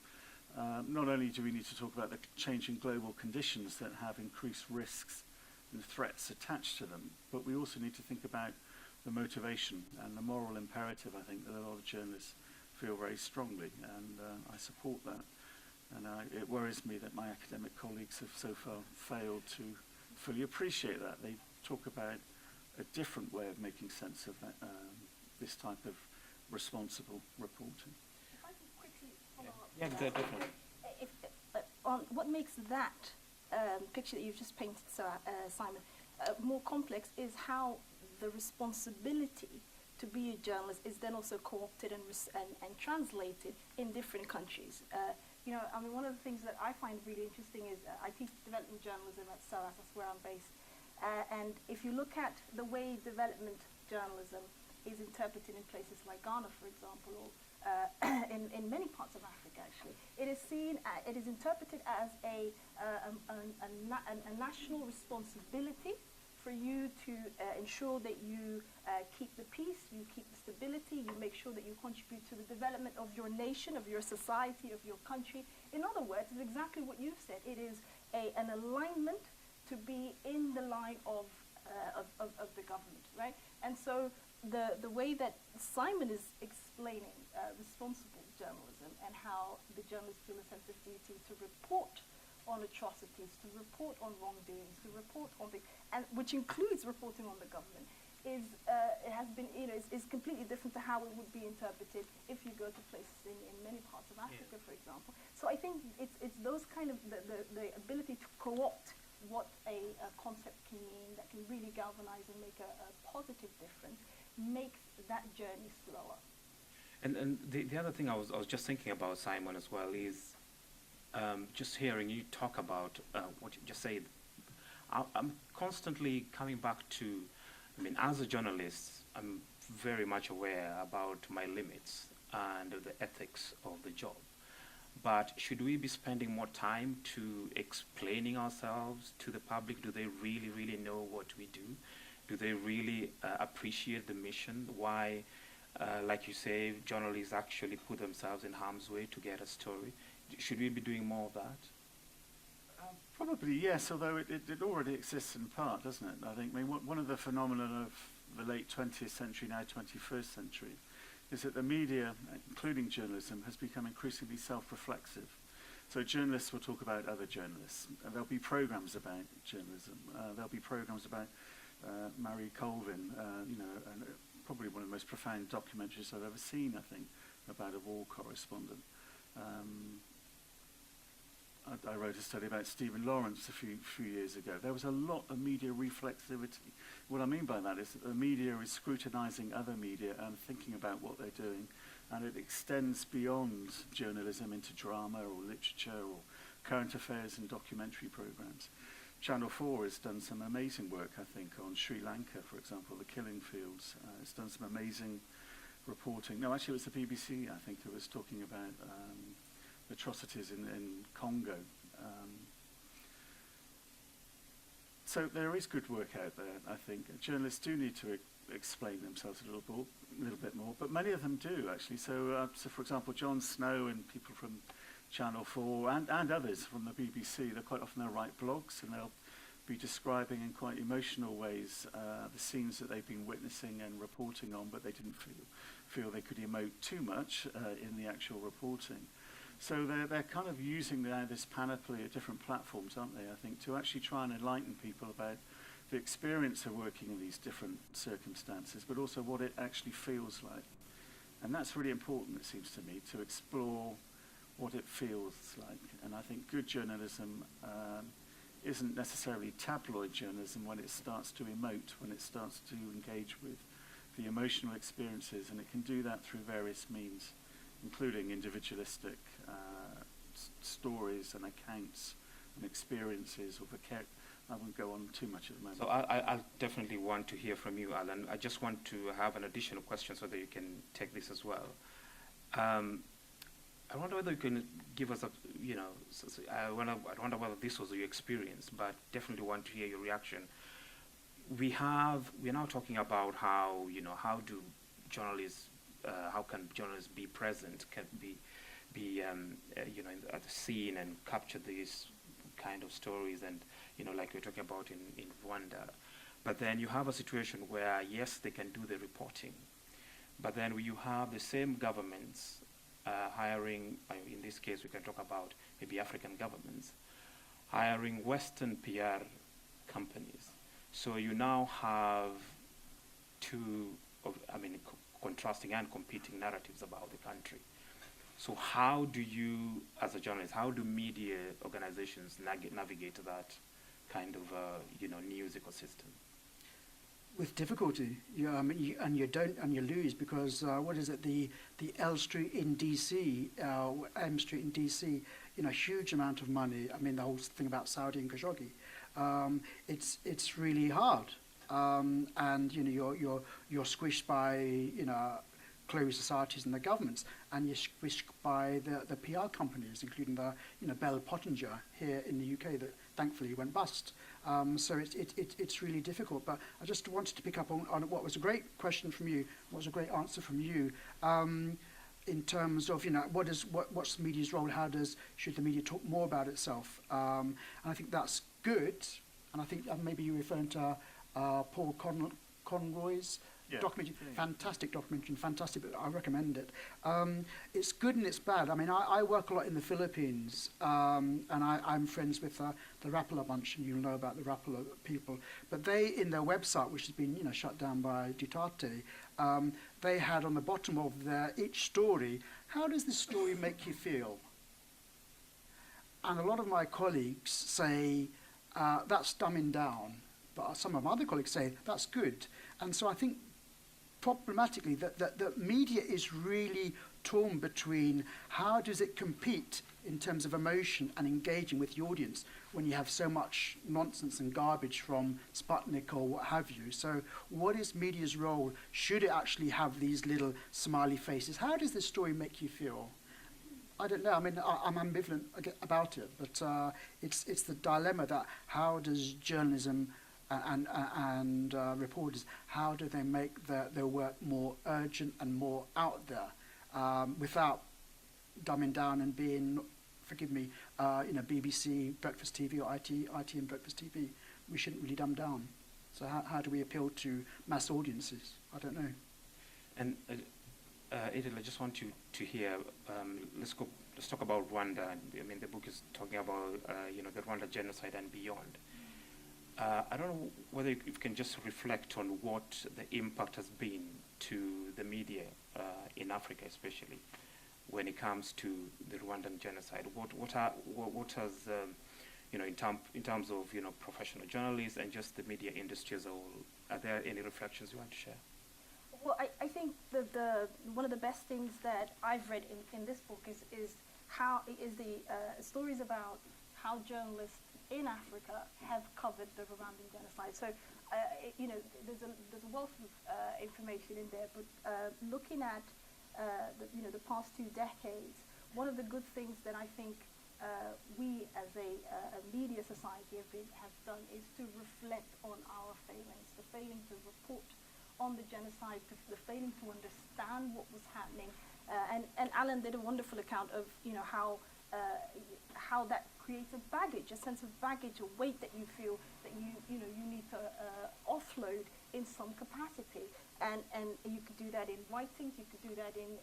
not only do we need to talk about the changing global conditions that have increased risks and threats attached to them, but we also need to think about the motivation and the moral imperative, I think, that a lot of journalists feel very strongly, and I support that. And it worries me that my academic colleagues have so far failed to fully appreciate that. They talk about a different way of making sense of that, this type of responsible reporting.
If I could quickly follow up.
Yeah,
with that.
definitely.
If, on what makes that picture that you've just painted, Simon, more complex is how the responsibility to be a journalist is then also co-opted and translated in different countries. You know, I mean, one of the things that I find really interesting is I teach development journalism at SOAS, that's where I'm based. And if you look at the way development journalism is interpreted in places like Ghana, for example, or in many parts of Africa, actually, it is seen, it is interpreted as a national responsibility for you to ensure that you keep the peace, you keep the stability, you make sure that you contribute to the development of your nation, of your society, of your country. In other words, it's exactly what you've said. It is an alignment to be in the line of the government, right? And so the way that Simon is explaining responsible journalism and how the journalists feel a sense of duty to report on atrocities, to report on wrongdoings, to report on the, and which includes reporting on the government, is it has been, you know, is completely different to how it would be interpreted if you go to places in many parts of Africa, for example. So I think it's those kind of the ability to co-opt what a concept can mean that can really galvanize and make a positive difference makes that journey slower. And
the other thing I was just thinking about, Simon, as well, is just hearing you talk about what you just said. I'm constantly coming back to, I mean, as a journalist, I'm very much aware about my limits and the ethics of the job. But should we be spending more time to explaining ourselves to the public? Do they really, really know what we do? Do they really appreciate the mission? Why, like you say, journalists actually put themselves in harm's way to get a story? Should we be doing more of that?
Probably yes, although it already exists in part, doesn't it? I think. I mean, one of the phenomena of the late 20th century, now 21st century, is that the media, including journalism, has become increasingly self-reflexive. So journalists will talk about other journalists. There'll be programs about journalism. There'll be programs about Marie Colvin, you know, and probably one of the most profound documentaries I've ever seen, I think, about a war correspondent. I wrote a study about Stephen Lawrence a few years ago. There was a lot of media reflexivity. What I mean by that is that the media is scrutinizing other media and thinking about what they're doing, and it extends beyond journalism into drama or literature or current affairs and documentary programs. Channel 4 has done some amazing work, I think, on Sri Lanka, for example, the killing fields. It's done some amazing reporting. No, actually it was the BBC, I think, that was talking about atrocities in Congo. So there is good work out there, I think. Journalists do need to explain themselves a little bit more, but many of them do, actually. So for example, Jon Snow and people from Channel 4 and others from the BBC, they'll quite often write blogs, and they'll be describing in quite emotional ways the scenes that they've been witnessing and reporting on, but they didn't feel they could emote too much in the actual reporting. So they're kind of using this panoply of different platforms, aren't they, I think, to actually try and enlighten people about the experience of working in these different circumstances, but also what it actually feels like. And that's really important, it seems to me, to explore what it feels like. And I think good journalism isn't necessarily tabloid journalism when it starts to emote, when it starts to engage with the emotional experiences, and it can do that through various means, including individualistic stories and accounts and experiences of I won't go on too much at the moment.
So I'll definitely want to hear from you, Alan. I just want to have an additional question so that you can take this as well. I wonder whether you can give us a, you know, I wonder whether this was your experience, but definitely want to hear your reaction. We're now talking about how, you know, how do journalists, how can journalists be present, can be you know, at the scene and capture these kind of stories, and, you know, like we're talking about in Rwanda. But then you have a situation where, yes, they can do the reporting, but then you have the same governments hiring, in this case we can talk about maybe African governments, hiring Western PR companies. So you now have two, contrasting and competing narratives about the country. So how do you, as a journalist, how do media organizations navigate that kind of news ecosystem?
With difficulty, you lose because what is it? The L Street in DC, M Street in DC, huge amount of money. I mean, the whole thing about Saudi and Khashoggi, it's really hard, and you're squished by closed societies and the governments, and you're squished by the PR companies, including the Bell Pottinger here in the UK that thankfully went bust. So it's really difficult. But I just wanted to pick up on what was a great question from you, what was a great answer from you, in terms of what's the media's role? Should the media talk more about itself? And I think that's good. And I think maybe you're referring to Paul Conroy's documentary, fantastic documentary, fantastic, I recommend it. It's good and it's bad. I mean, I work a lot in the Philippines, and I'm friends with the Rapala bunch, and you'll know about the Rapala people. But they, in their website, which has been shut down by Duterte, they had on the bottom of each story, how does this story make you feel? And a lot of my colleagues say, that's dumbing down. But some of my other colleagues say, that's good. And so I think problematically that the media is really torn between how does it compete in terms of emotion and engaging with the audience when you have so much nonsense and garbage from Sputnik or what have you. So what is media's role? Should it actually have these little smiley faces? How does this story make you feel? I don't know. I mean, I'm ambivalent about it, but it's the dilemma that how does journalism and reporters, how do they make their work more urgent and more out there without dumbing down and being, forgive me, BBC, Breakfast TV, or IT and Breakfast TV. We shouldn't really dumb down. So how do we appeal to mass audiences? I don't know.
And Idil, I just want you to hear, let's talk about Rwanda. I mean, the book is talking about, the Rwanda Genocide and Beyond. I don't know whether you can just reflect on what the impact has been to the media in Africa, especially when it comes to the Rwandan genocide. What has in terms of professional journalists and just the media industry as a whole? Are there any reflections you want to share?
Well, I think the one of the best things that I've read in this book is the stories about how journalists in Africa have covered the Rwandan genocide. So, there's a wealth of information in there. But looking at the past 2 decades, one of the good things that I think we as a media society have done is to reflect on our failings, the failing to report on the genocide, the failing to understand what was happening. And Alan did a wonderful account of how that creates a baggage, a sense of baggage, a weight that you feel that you need to offload in some capacity, and you could do that in writings, you could do that in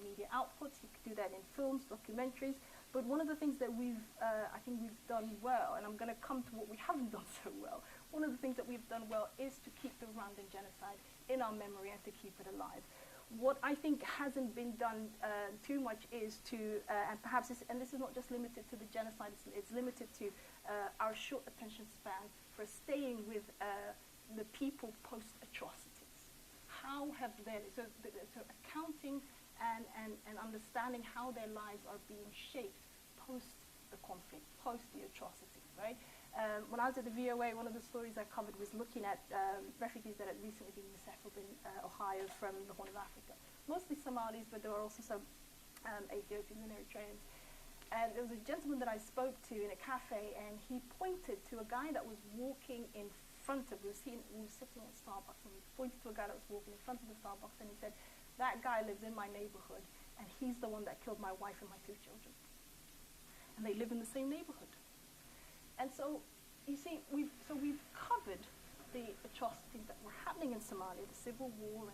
media outputs, you could do that in films, documentaries. But one of the things that I think we've done well, and I'm going to come to what we haven't done so well. One of the things that we've done well is to keep the Rwandan genocide in our memory and to keep it alive. What I think hasn't been done too much is to, and perhaps this is not just limited to the genocide, it's limited to our short attention span for staying with the people post-atrocities. How have so accounting and understanding how their lives are being shaped post the conflict, post the atrocities, right? When I was at the VOA, one of the stories I covered was looking at refugees that had recently been resettled in Ohio from the Horn of Africa. Mostly Somalis, but there were also some Ethiopians and Eritreans. And there was a gentleman that I spoke to in a cafe, and he pointed to a guy that was walking in front of, we were sitting at Starbucks, and he pointed to a guy that was walking in front of the Starbucks, and he said, that guy lives in my neighborhood, and he's the one that killed my wife and my 2 children. And they live in the same neighborhood. And so, you see, we've covered the atrocities that were happening in Somalia, the civil war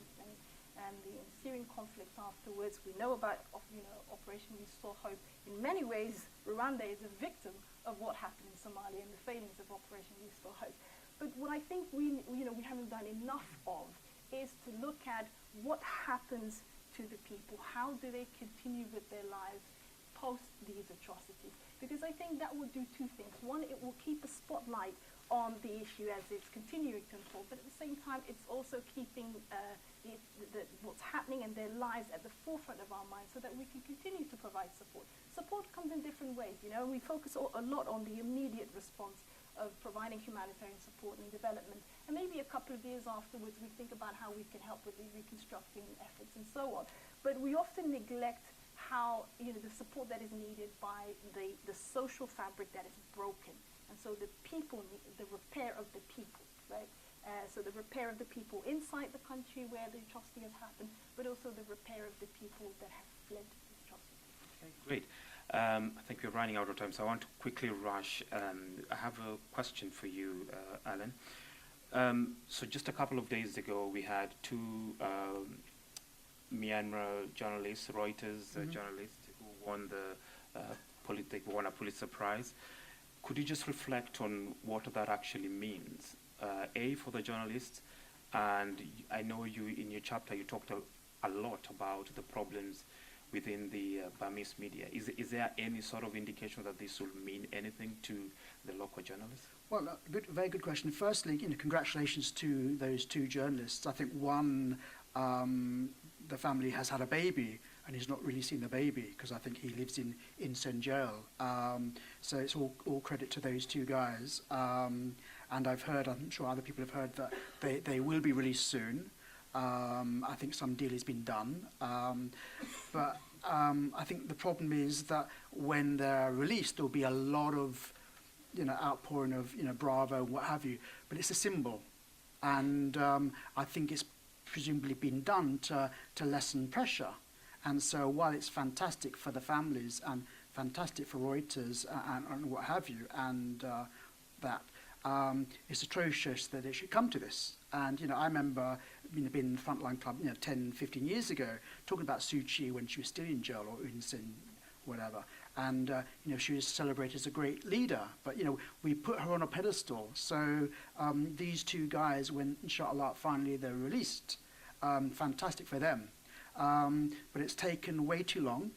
and the ensuing conflict afterwards. We know about Operation Restore Hope. In many ways, Rwanda is a victim of what happened in Somalia and the failings of Operation Restore Hope. But what I think we haven't done enough of is to look at what happens to the people. How do they continue with their lives post these atrocities? Because I think that will do two things. One, it will keep a spotlight on the issue as it's continuing to unfold, but at the same time, it's also keeping what's happening in their lives at the forefront of our minds so that we can continue to provide support. Support comes in different ways, we focus a lot on the immediate response of providing humanitarian support and development, and maybe a couple of years afterwards we think about how we can help with the reconstructing efforts and so on. But we often neglect how, the support that is needed by the social fabric that is broken. And so the people, the repair of the people, right? So the repair of the people inside the country where the atrocity has happened, but also the repair of the people that have fled the atrocity.
Okay, great. I think we're running out of time, so I want to quickly rush. I have a question for you, Alan. So just a couple of days ago, we had two Myanmar journalists, Reuters journalists, who won they won a Pulitzer Prize. Could you just reflect on what that actually means? A, for the journalists, and I know you in your chapter you talked a lot about the problems within the Burmese media. Is there any sort of indication that this will mean anything to the local journalists?
Well, very good question. Firstly, congratulations to those two journalists. I think one, the family has had a baby, and he's not really seen the baby because I think he lives in Senjel. So it's all credit to those two guys. And I've heard, I'm sure other people have heard, that they will be released soon. I think some deal has been done. But I think the problem is that when they're released, there'll be a lot of outpouring of bravo, what have you. But it's a symbol. And I think it's presumably been done to lessen pressure. And so while it's fantastic for the families and fantastic for Reuters and what have you, and it's atrocious that it should come to this. And, I remember being in the Frontline Club, 10, 15 years ago, talking about Suu Kyi when she was still in jail or in Sin, whatever. And, she was celebrated as a great leader. But, we put her on a pedestal. So these two guys, when, inshallah, finally they're released, fantastic for them. But it's taken way too long.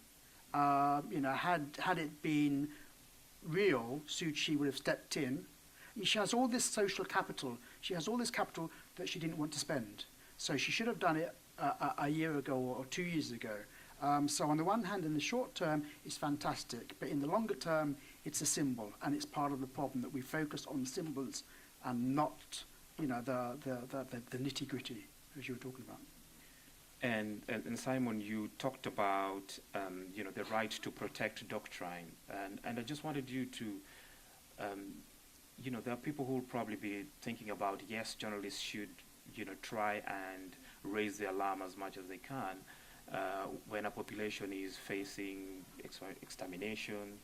Had it been real, Suu Kyi would have stepped in. She has all this social capital. She has all this capital that she didn't want to spend. So she should have done it a year ago or 2 years ago. So on the one hand, in the short term, it's fantastic. But in the longer term, it's a symbol. And it's part of the problem that we focus on symbols and not, the nitty-gritty, as you were talking about.
And Simon, you talked about the right to protect doctrine, and I just wanted you to, there are people who will probably be thinking about, yes, journalists should try and raise the alarm as much as they can when a population is facing extermination.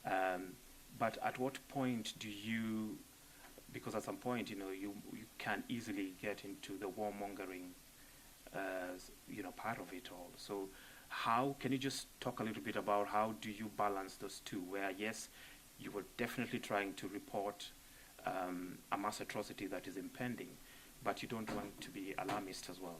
But at what point do you, because at some point you can easily get into the warmongering part of it all. So how can you just talk a little bit about how do you balance those two, where yes, you were definitely trying to report a mass atrocity that is impending, but you don't want to be alarmist as well?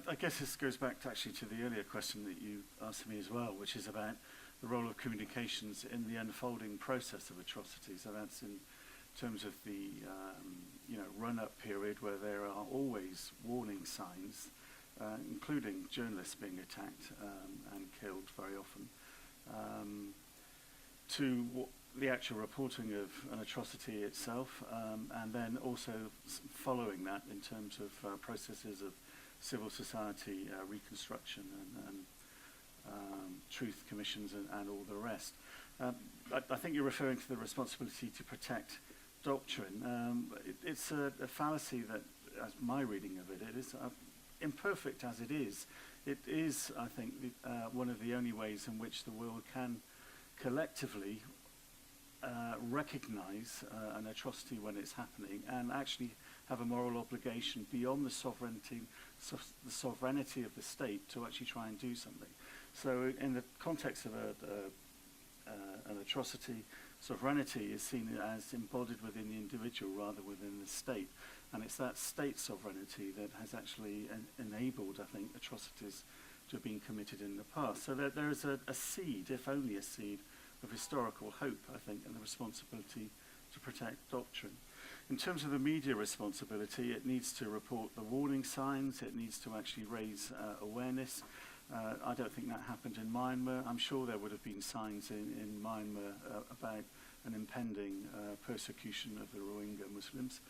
I guess this goes back actually to the earlier question that you asked me as well, which is about the role of communications in the unfolding process of atrocities. So that's in terms of the run-up period where there are always warning signs, including journalists being attacked and killed very often, to the actual reporting of an atrocity itself, and then also following that in terms of processes of civil society reconstruction and truth commissions and all the rest. I think you're referring to the responsibility to protect doctrine. It's a fallacy that, as my reading of it, it is imperfect as it is. It is, I think, one of the only ways in which the world can collectively recognize an atrocity when it's happening and actually have a moral obligation beyond the sovereignty of the state to actually try and do something. So in the context of an atrocity, sovereignty is seen as embodied within the individual rather within the state. And it's that state sovereignty that has actually enabled, I think, atrocities to have been committed in the past. So there is a seed, if only a seed, of historical hope, I think, and the responsibility to protect doctrine. In terms of the media responsibility, it needs to report the warning signs, it needs to actually raise awareness. I don't think that happened in Myanmar. I'm sure there would have been signs in Myanmar about an impending persecution of the Rohingya Muslims.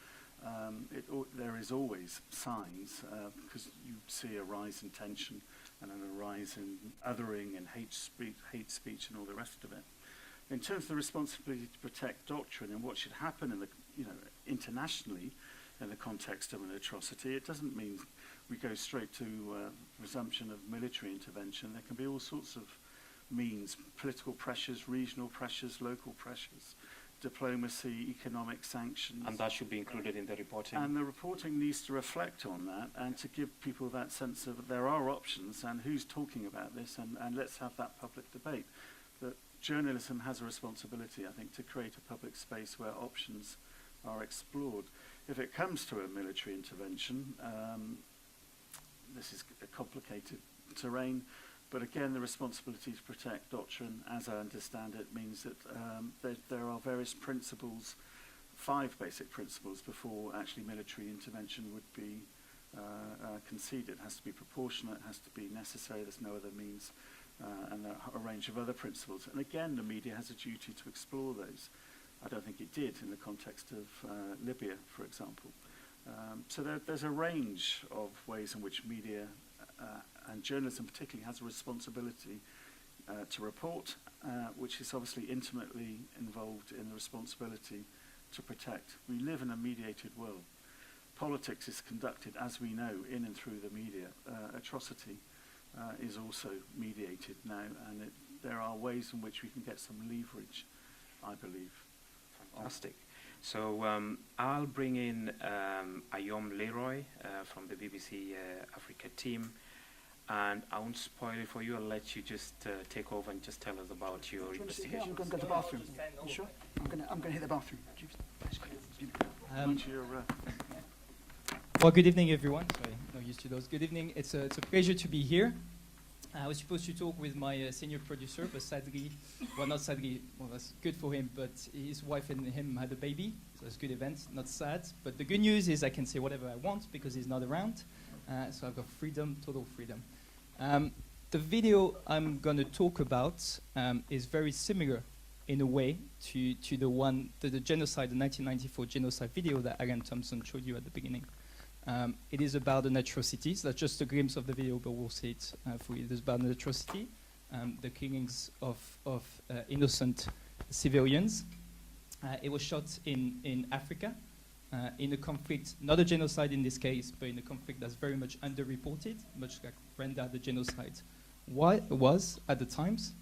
There is always signs because you see a rise in tension and a rise in othering and hate speech and all the rest of it. In terms of the responsibility to protect doctrine and what should happen in the, internationally in the context of an atrocity, it doesn't mean we go straight to resumption of military intervention. There can be all sorts of means: political pressures, regional pressures, local pressures, diplomacy, economic sanctions.
And that should be included in the reporting.
And the reporting needs to reflect on that and to give people that sense of there are options and who's talking about this, and let's have that public debate. That journalism has a responsibility, I think, to create a public space where options are explored. If it comes to a military intervention, this is a complicated terrain, but again, the responsibility to protect doctrine, as I understand it, means that there are various principles, 5 basic principles, before actually military intervention would be conceded. It has to be proportionate, it has to be necessary, there's no other means, and a range of other principles. And again, the media has a duty to explore those. I don't think it did in the context of Libya, for example. So there's a range of ways in which media and journalism particularly has a responsibility to report, which is obviously intimately involved in the responsibility to protect. We live in a mediated world. Politics is conducted, as we know, in and through the media. Atrocity is also mediated now, and there are ways in which we can get some leverage, I believe.
Fantastic. So I'll bring in Aliaume Leroy from the BBC Africa team, and I won't spoil it for you. I'll let you just take over and just tell us about your investigation.
I'm going to go to the bathroom. You sure? I'm going to hit the bathroom.
Well, good evening, everyone. Sorry, not used to those. Good evening. It's a pleasure to be here. I was supposed to talk with my senior producer, but sadly, well, not sadly, well, that's good for him, but his wife and him had a baby, so it's a good event, not sad. But the good news is I can say whatever I want because he's not around, so I've got freedom, total freedom. The video I'm going to talk about is very similar in a way to the genocide, the 1994 genocide video that Adamson showed you at the beginning. It is about an atrocity. So that's just a glimpse of the video, but we'll see it for you. It is about an atrocity, the killings of innocent civilians. It was shot in Africa, in a conflict, not a genocide in this case, but in a conflict that's very much underreported, much like Rwanda, the genocide was at the times.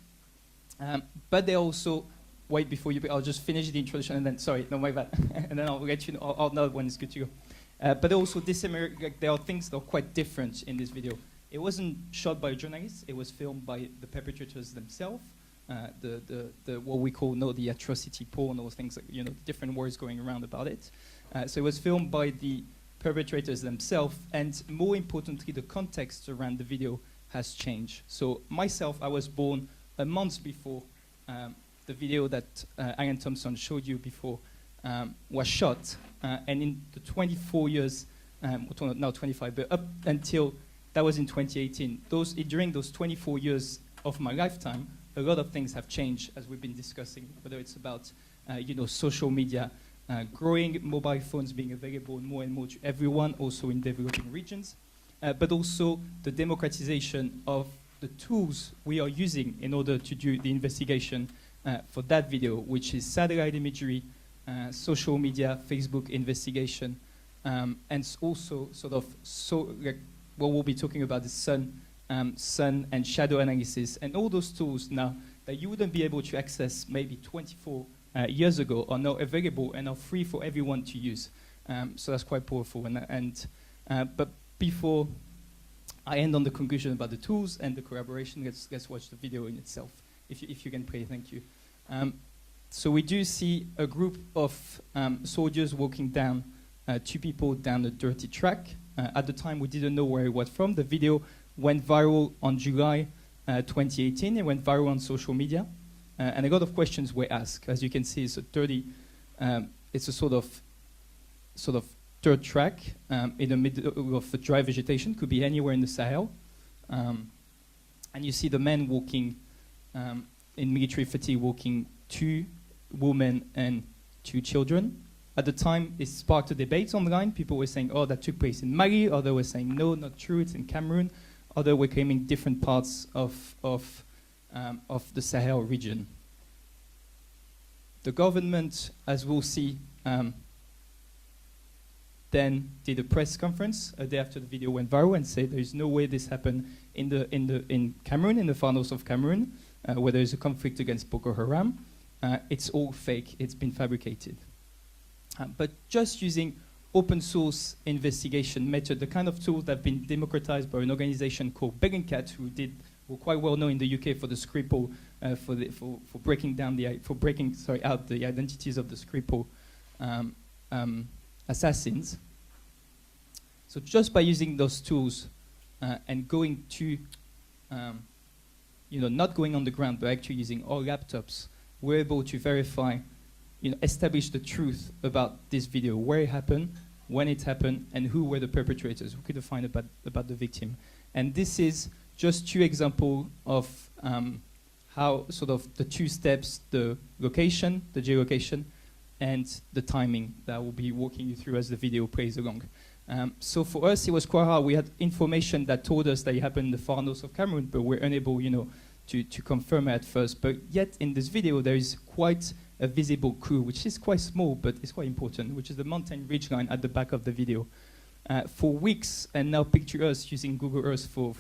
But they also, wait before you, I'll just finish the introduction and then, sorry, no, my bad. And then I'll let you know, I'll know when it's good to go. But also, there are things that are quite different in this video. It wasn't shot by a journalist. It was filmed by the perpetrators themselves. What we call the atrocity porn, or things like, the different words going around about it. So it was filmed by the perpetrators themselves, and more importantly, the context around the video has changed. So myself, I was born a month before the video that Adamson showed you before was shot, and in the 24 years, now 25, but up until that was in 2018. During those 24 years of my lifetime, a lot of things have changed, as we've been discussing. Whether it's about social media, growing mobile phones being available more and more to everyone, also in developing regions, but also the democratization of the tools we are using in order to do the investigation for that video, which is satellite imagery, social media, Facebook investigation, and also what we'll be talking about is sun and shadow analysis, and all those tools now that you wouldn't be able to access maybe 24 years ago are now available and are free for everyone to use. So that's quite powerful. But before I end on the conclusion about the tools and the collaboration, let's watch the video in itself. If you can play, thank you. So we do see a group of soldiers walking down, two people down a dirty track. At the time, we didn't know where it was from. The video went viral on July 2018. It went viral on social media. And a lot of questions were asked. As you can see, it's a dirty, it's a sort of dirt track in the middle of the dry vegetation. Could be anywhere in the Sahel. And you see the men walking in military fatigue, walking 2 women and 2 children. At the time, it sparked a debate online. People were saying, oh, that took place in Mali. Others were saying, no, not true, it's in Cameroon. Others were claiming different parts of the Sahel region. The government, as we'll see, then did a press conference a day after the video went viral and said there is no way this happened in Cameroon, in the far north of Cameroon, where there is a conflict against Boko Haram. It's all fake, it's been fabricated. But just using open source investigation method, the kind of tools that have been democratized by an organization called Bellingcat, who were quite well known in the UK for the Skripal, for breaking out the identities of the Skripal assassins. So just by using those tools and going to, not going on the ground, but actually using our laptops, we're able to verify, establish the truth about this video, where it happened, when it happened, and who were the perpetrators, who could have found about the victim. And this is just 2 examples of how sort of the 2 steps, the location, the geolocation, and the timing that we'll be walking you through as the video plays along. So for us, it was quite hard. We had information that told us that it happened in the far north of Cameroon, but we're unable, to confirm it at first. But yet, in this video, there is quite a visible clue, which is quite small, but it's quite important, which is the mountain ridgeline at the back of the video. For weeks, and now picture us using Google Earth for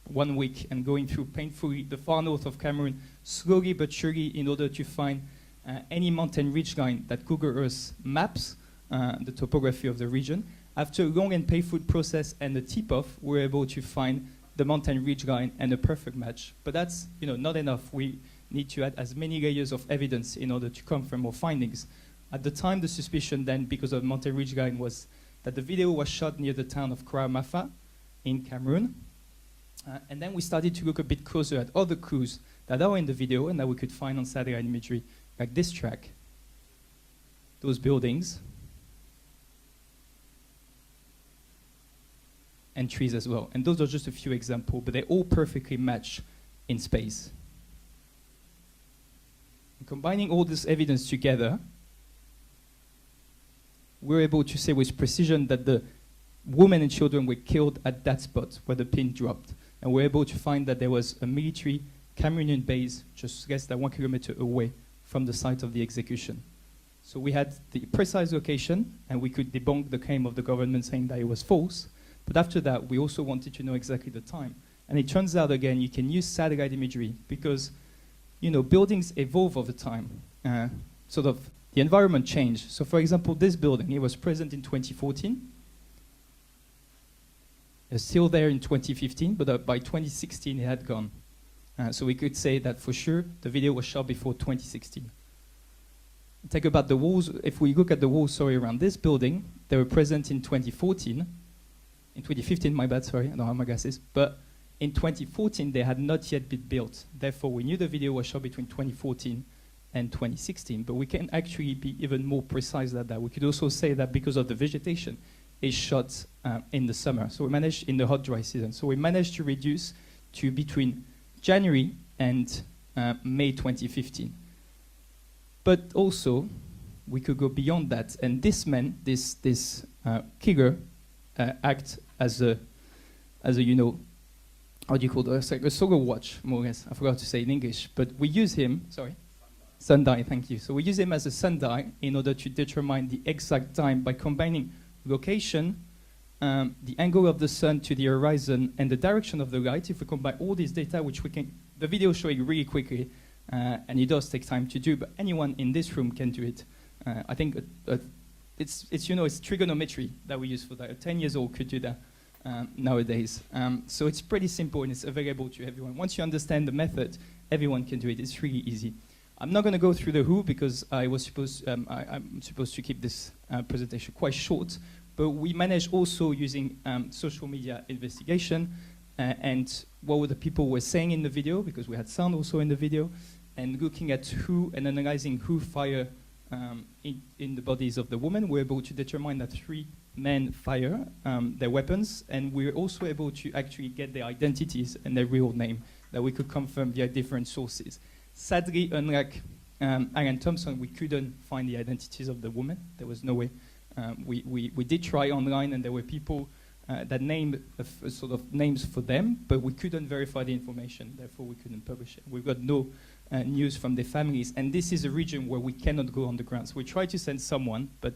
1 week and going through painfully the far north of Cameroon, slowly but surely, in order to find any mountain ridgeline that Google Earth maps, the topography of the region. After a long and painful process and a tip-off, we're able to find the mountain ridgeline and a perfect match. But that's not enough. We need to add as many layers of evidence in order to confirm our findings. At the time, the suspicion then, because of mountain ridgeline, was that the video was shot near the town of Mafa in Cameroon. And then we started to look a bit closer at other clues that are in the video and that we could find on satellite imagery, like this track, those buildings, and trees as well. And those are just a few examples, but they all perfectly match in space. And combining all this evidence together, we're able to say with precision that the women and children were killed at that spot where the pin dropped. And we're able to find that there was a military Cameroonian base just less than 1 kilometer away from the site of the execution. So we had the precise location, and we could debunk the claim of the government saying that it was false. But after that, we also wanted to know exactly the time. And it turns out, again, you can use satellite imagery because, buildings evolve over time. Sort of the environment changed. So for example, this building, it was present in 2014. It's still there in 2015, but by 2016, it had gone. So we could say that for sure, the video was shot before 2016. Take about the walls. If we look at the walls, around this building, they were present in 2014. In 2015, my bad, sorry, I don't have my glasses. But in 2014, they had not yet been built. Therefore, we knew the video was shot between 2014 and 2016. But we can actually be even more precise than that. We could also say that because of the vegetation, it's shot in the summer. So we managed in the hot, dry season. So we managed to reduce to between January and May 2015. But also, we could go beyond that. And this man, this killer, act as a how do you call it? It's like a solar watch, more or less. I forgot to say in English. But we use him, sundial, thank you. So we use him as a sundial in order to determine the exact time by combining location, the angle of the sun to the horizon, and the direction of the light. If we combine all this data, which we can, the video is showing really quickly, and it does take time to do, but anyone in this room can do it. I think it's trigonometry that we use for that. A 10 years old could do that nowadays. So it's pretty simple and it's available to everyone. Once you understand the method, everyone can do it. It's really easy. I'm not going to go through the who because I'm supposed to keep this presentation quite short. But we managed also using social media investigation and what were the people were saying in the video, because we had sound also in the video, and looking at who and analyzing who fired in the bodies of the women. We're able to determine that 3 men fire their weapons, and we're also able to actually get their identities and their real name that we could confirm via different sources. Sadly, unlike Adamson, we couldn't find the identities of the women. There was no way. We did try online, and there were people that named sort of names for them, but we couldn't verify the information. Therefore, we couldn't publish it. We've got no news from their families, and this is a region where we cannot go on the ground. So we tried to send someone, but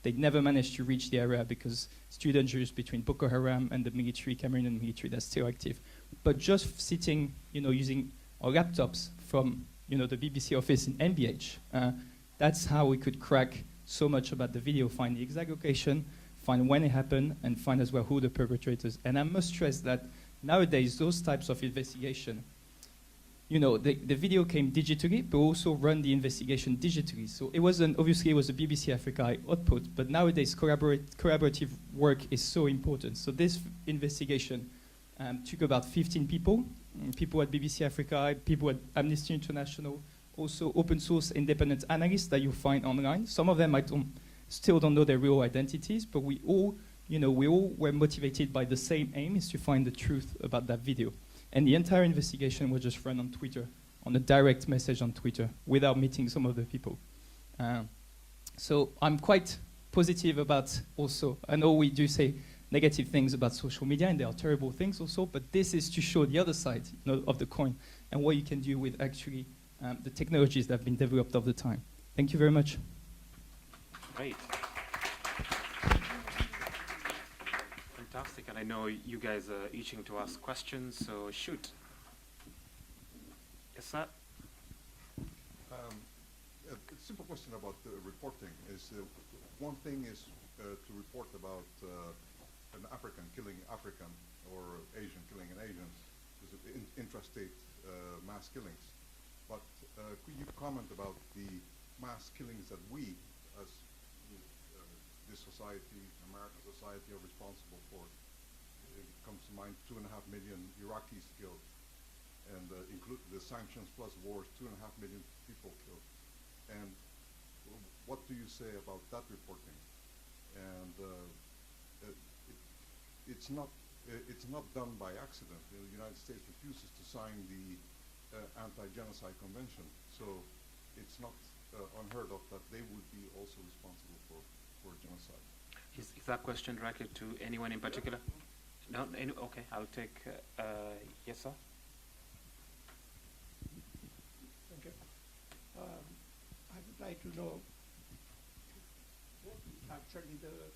they never managed to reach the area because it's too dangerous between Boko Haram and the military, Cameroonian military that's still active. But just sitting, using our laptops from, the BBC office in MBH, that's how we could crack so much about the video, find the exact location, find when it happened, and find as well who the perpetrators. And I must stress that nowadays, those types of investigation, the video came digitally, but also run the investigation digitally. So it wasn't, obviously it was a BBC Africa output, but nowadays collaborative work is so important. So this investigation took about 15 people at BBC Africa, people at Amnesty International, also open source independent analysts that you find online. Some of them still don't know their real identities, but we all were motivated by the same aim, is to find the truth about that video. And the entire investigation was just run on Twitter, on a direct message on Twitter, without meeting some of the people. So I'm quite positive about also, I know we do say negative things about social media, and there are terrible things also, but this is to show the other side of the coin, and what you can do with actually the technologies that have been developed over the time. Thank you very much.
Great. Fantastic, and I know you guys are itching to ask questions, so shoot. Yes, sir?
A simple question about reporting is, one thing is to report about an African killing African or Asian killing an Asian, intrastate mass killings. But could you comment about the mass killings that we, as this society, American society, are responsible for? It comes to mind 2.5 million Iraqis killed, and include the sanctions plus wars, 2.5 million people killed. And what do you say about that reporting? And it's not done by accident. The United States refuses to sign the Anti-Genocide Convention, so it's not unheard of that they would be also responsible for genocide.
Is that question directed to anyone in particular? No? Okay, I'll take, yes, sir?
Thank you. I would like to know what is actually the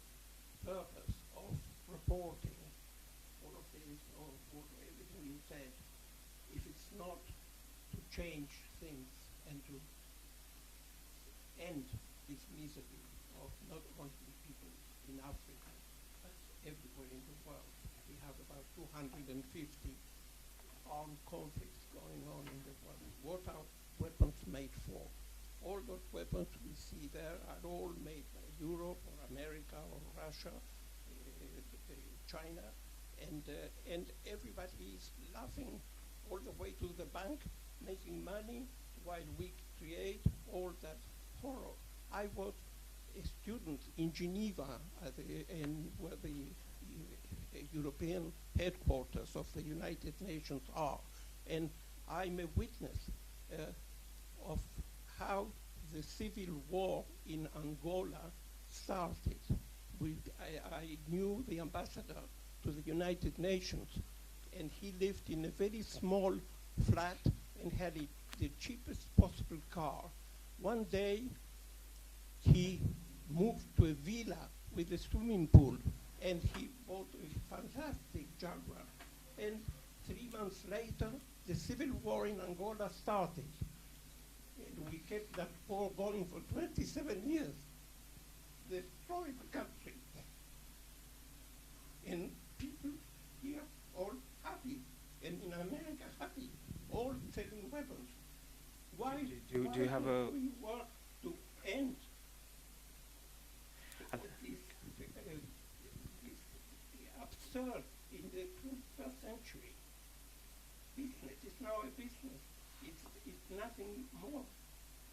purpose of reporting all of this, or everything you said, if it's not to change things and to end this misery of not only people in Africa, but everywhere in the world. We have about 250 armed conflicts going on in the world. What are weapons made for? All those weapons we see there are all made by Europe or America or Russia, China, and everybody is laughing all the way to the bank, making money while we create all that horror. I was a student in Geneva, where the European headquarters of the United Nations are, and I'm a witness of how the civil war in Angola started. I knew the ambassador to the United Nations, and he lived in a very small flat and had the cheapest possible car. One day, he moved to a villa with a swimming pool, and he bought a fantastic Jaguar. And 3 months later, the civil war in Angola started. And we kept that war going for 27 years. Destroyed the country. And people here all happy, and in America happy, all selling weapons. Why?
Do you have have a...
We work to end
Uh,
this absurd in the 21st century. Business is now a business. It's nothing more.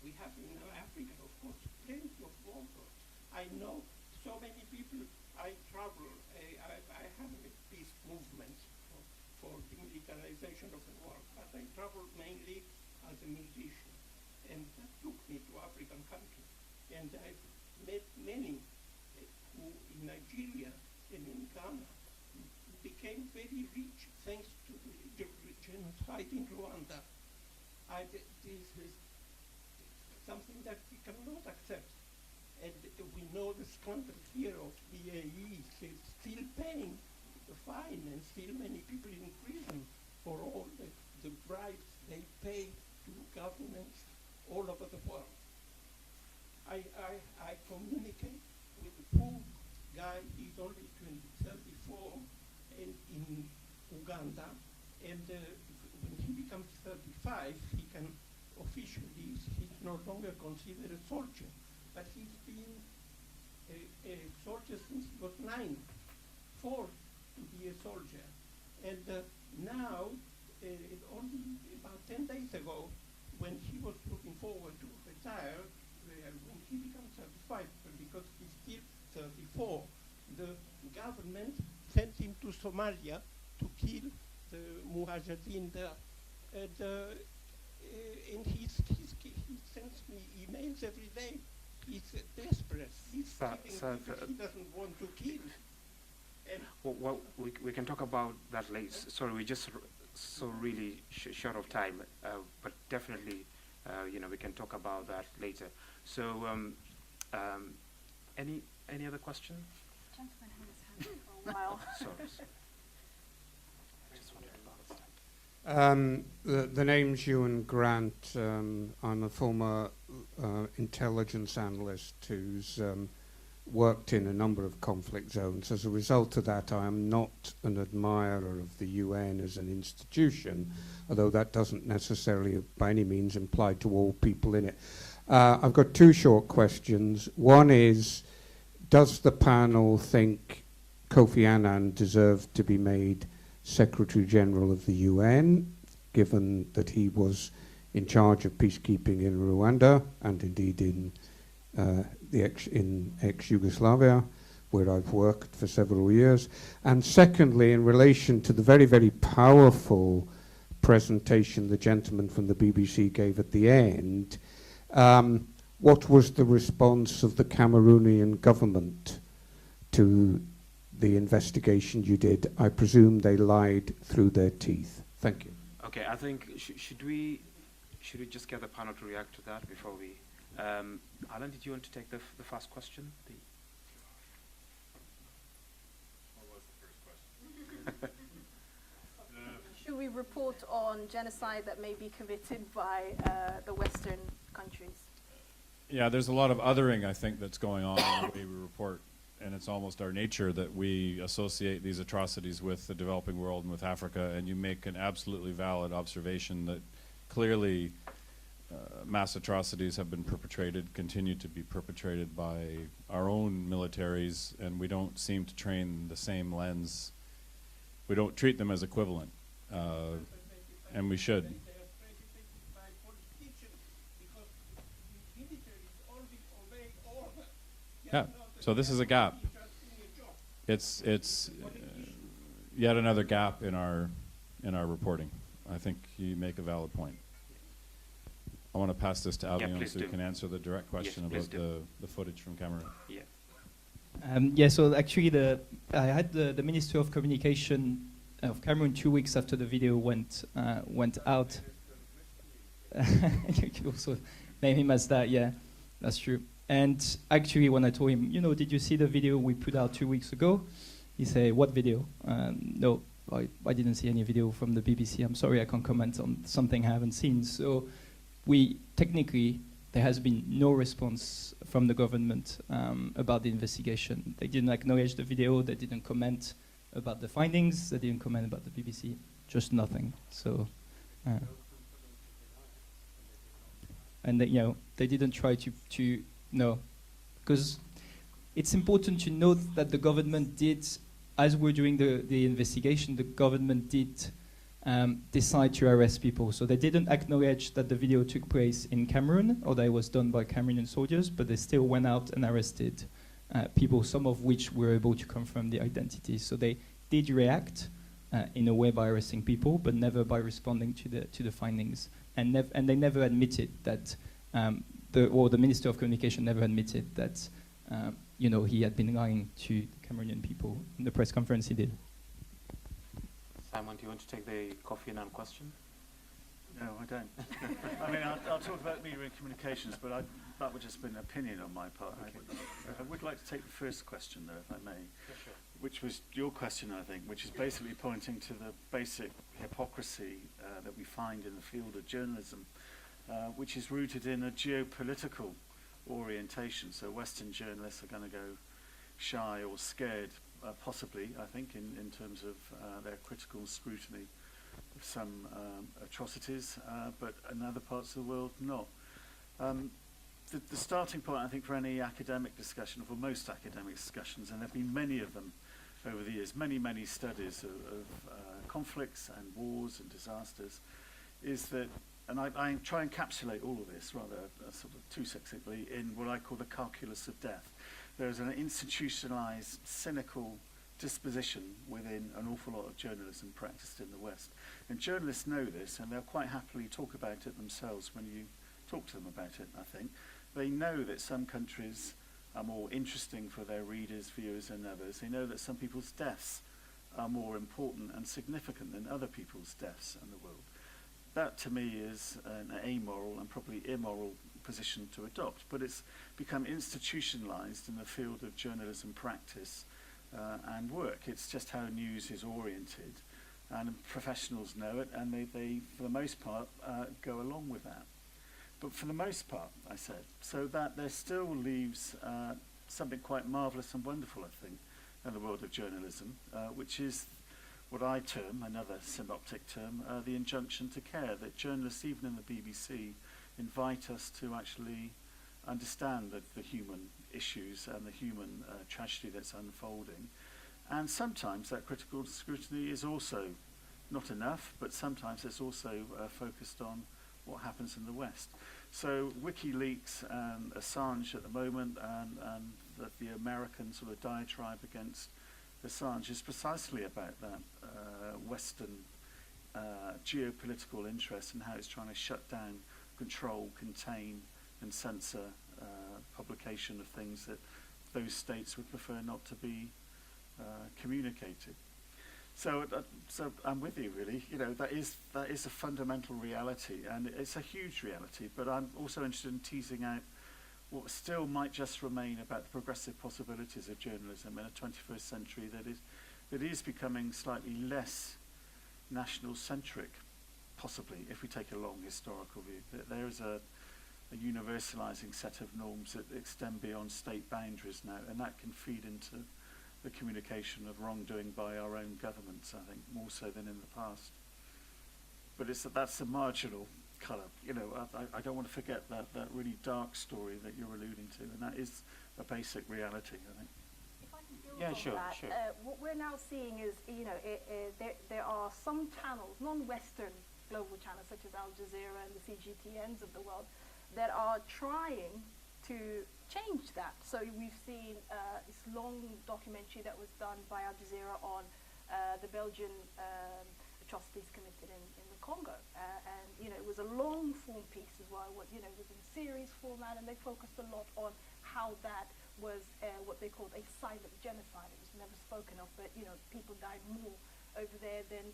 We have in Africa, of course, plenty of workers. I know so many people. I travel. I have a peace movement for demilitarization of the world, but I travel mainly as a musician, and that took me to African countries, and I've met many who in Nigeria and in Ghana became very rich thanks to the genocide in Rwanda. This is something that we cannot accept. And we know the scandal here of BAE is still paying the fine and still many people in prison for all the bribes they pay to governments all over the world. I communicate with the poor guy, he's only 34, and in Uganda, and when he becomes 35, he can officially, he's no longer considered a soldier, but he's been a soldier since he was 9, forced to be a soldier. And now, only about 10 days ago, when he was looking forward to retire, when he becomes 35, because he's still 34, the government sent him to Somalia to kill the Mujahideen there. And he sends me emails every day. He's desperate. He's killing people he doesn't want to kill. And
Well, we can talk about that later. Sorry, we just so really short of time, but definitely, we can talk about that later. So, any other question?
Gentleman had his hand up for a while.
Sorry. Just wondering about this.
The name's Ewan Grant. I'm a former intelligence analyst who's worked in a number of conflict zones. As a result of that, I am not an admirer of the UN as an institution, although that doesn't necessarily by any means imply to all people in it. I've got two short questions. One is, does the panel think Kofi Annan deserved to be made Secretary General of the UN, given that he was in charge of peacekeeping in Rwanda and indeed in ex-Yugoslavia, where I've worked for several years? And secondly, in relation to the very, very powerful presentation the gentleman from the BBC gave at the end, what was the response of the Cameroonian government to the investigation you did? I presume they lied through their teeth. Thank you.
Okay, I think should we just get the panel to react to that before we? Alan, did you want to take the first question?
What was the first question?
Should we report on genocide that may be committed by the Western countries?
Yeah, there's a lot of othering, I think, that's going on in the way we report, and it's almost our nature that we associate these atrocities with the developing world and with Africa, and you make an absolutely valid observation that clearly mass atrocities have been perpetrated, continue to be perpetrated by our own militaries, and we don't seem to train the same lens. We don't treat them as equivalent, and we should. Yeah, so this is a gap. It's yet another gap in our reporting. I think you make a valid point. I want to pass this to Aliaume so you can answer the direct question about the footage from Cameroon.
Yeah.
So actually I had the Minister of Communication of Cameroon 2 weeks after the video went out. You can also name him as that, yeah, that's true. And actually when I told him, did you see the video we put out 2 weeks ago? He said, what video? No, I didn't see any video from the BBC. I'm sorry, I can't comment on something I haven't seen. So technically, there has been no response from the government about the investigation. They didn't acknowledge the video, they didn't comment about the findings, they didn't comment about the BBC, just nothing. So, and that, they didn't try to no, because it's important to note that the government did, as we're doing the investigation, the government did decide to arrest people. So they didn't acknowledge that the video took place in Cameroon or that it was done by Cameroonian soldiers, but they still went out and arrested people, some of which were able to confirm the identity. So they did react in a way by arresting people, but never by responding to the findings. And they never admitted that, the Minister of Communication never admitted that he had been lying to the Cameroonian people. In the press conference he did.
Simon, do you want to take the Kofi Annan question?
No, I don't. I mean, I'll talk about media and communications, but that would just be an opinion on my part.
Okay.
I would like to take the first question, though, if I may,
Sure.
which was your question, I think, which is basically pointing to the basic hypocrisy that we find in the field of journalism, which is rooted in a geopolitical orientation. So Western journalists are going to go shy or scared, possibly, I think, in terms of their critical scrutiny of some atrocities, but in other parts of the world, not. The starting point, I think, for any academic discussion, or for most academic discussions, and there have been many of them over the years, many studies of conflicts and wars and disasters, is that, and I try and encapsulate all of this rather sort of too succinctly in what I call the calculus of death. There's an institutionalized, cynical disposition within an awful lot of journalism practiced in the West. And journalists know this, and they'll quite happily talk about it themselves when you talk to them about it, I think. They know that some countries are more interesting for their readers, viewers, than others. They know that some people's deaths are more important and significant than other people's deaths in the world. That, to me, is an amoral and probably immoral position to adopt, but it's become institutionalized in the field of journalism practice and work. It's just how news is oriented, and professionals know it, and they for the most part, go along with that. But for the most part, I said, so that there still leaves something quite marvelous and wonderful, I think, in the world of journalism, which is what I term, another synoptic term, the injunction to care, that journalists, even in the BBC, invite us to actually understand the human issues and the human tragedy that's unfolding. And sometimes that critical scrutiny is also not enough, but sometimes it's also focused on what happens in the West. So WikiLeaks and Assange at the moment, and the American sort of diatribe against Assange is precisely about that Western geopolitical interest and how it's trying to shut down, control, contain, and censor publication of things that those states would prefer not to be communicated. So I'm with you, really. That is a fundamental reality, and it's a huge reality. But I'm also interested in teasing out what still might just remain about the progressive possibilities of journalism in a 21st century that is becoming slightly less national-centric, possibly, if we take a long historical view. There is a universalizing set of norms that extend beyond state boundaries now, and that can feed into the communication of wrongdoing by our own governments, I think, more so than in the past. But that's a marginal colour. I don't want to forget that really dark story that you're alluding to, and that is a basic reality, I think.
If I can build
Yeah,
on
sure,
that,
sure.
what we're now seeing is, there are some channels, non-Western global channels such as Al Jazeera and the CGTNs of the world, that are trying to change that. So we've seen this long documentary that was done by Al Jazeera on the Belgian atrocities committed in the Congo, and it was a long form piece as well. It was in series format, and they focused a lot on how that was what they called a silent genocide. It was never spoken of, but people died more over there than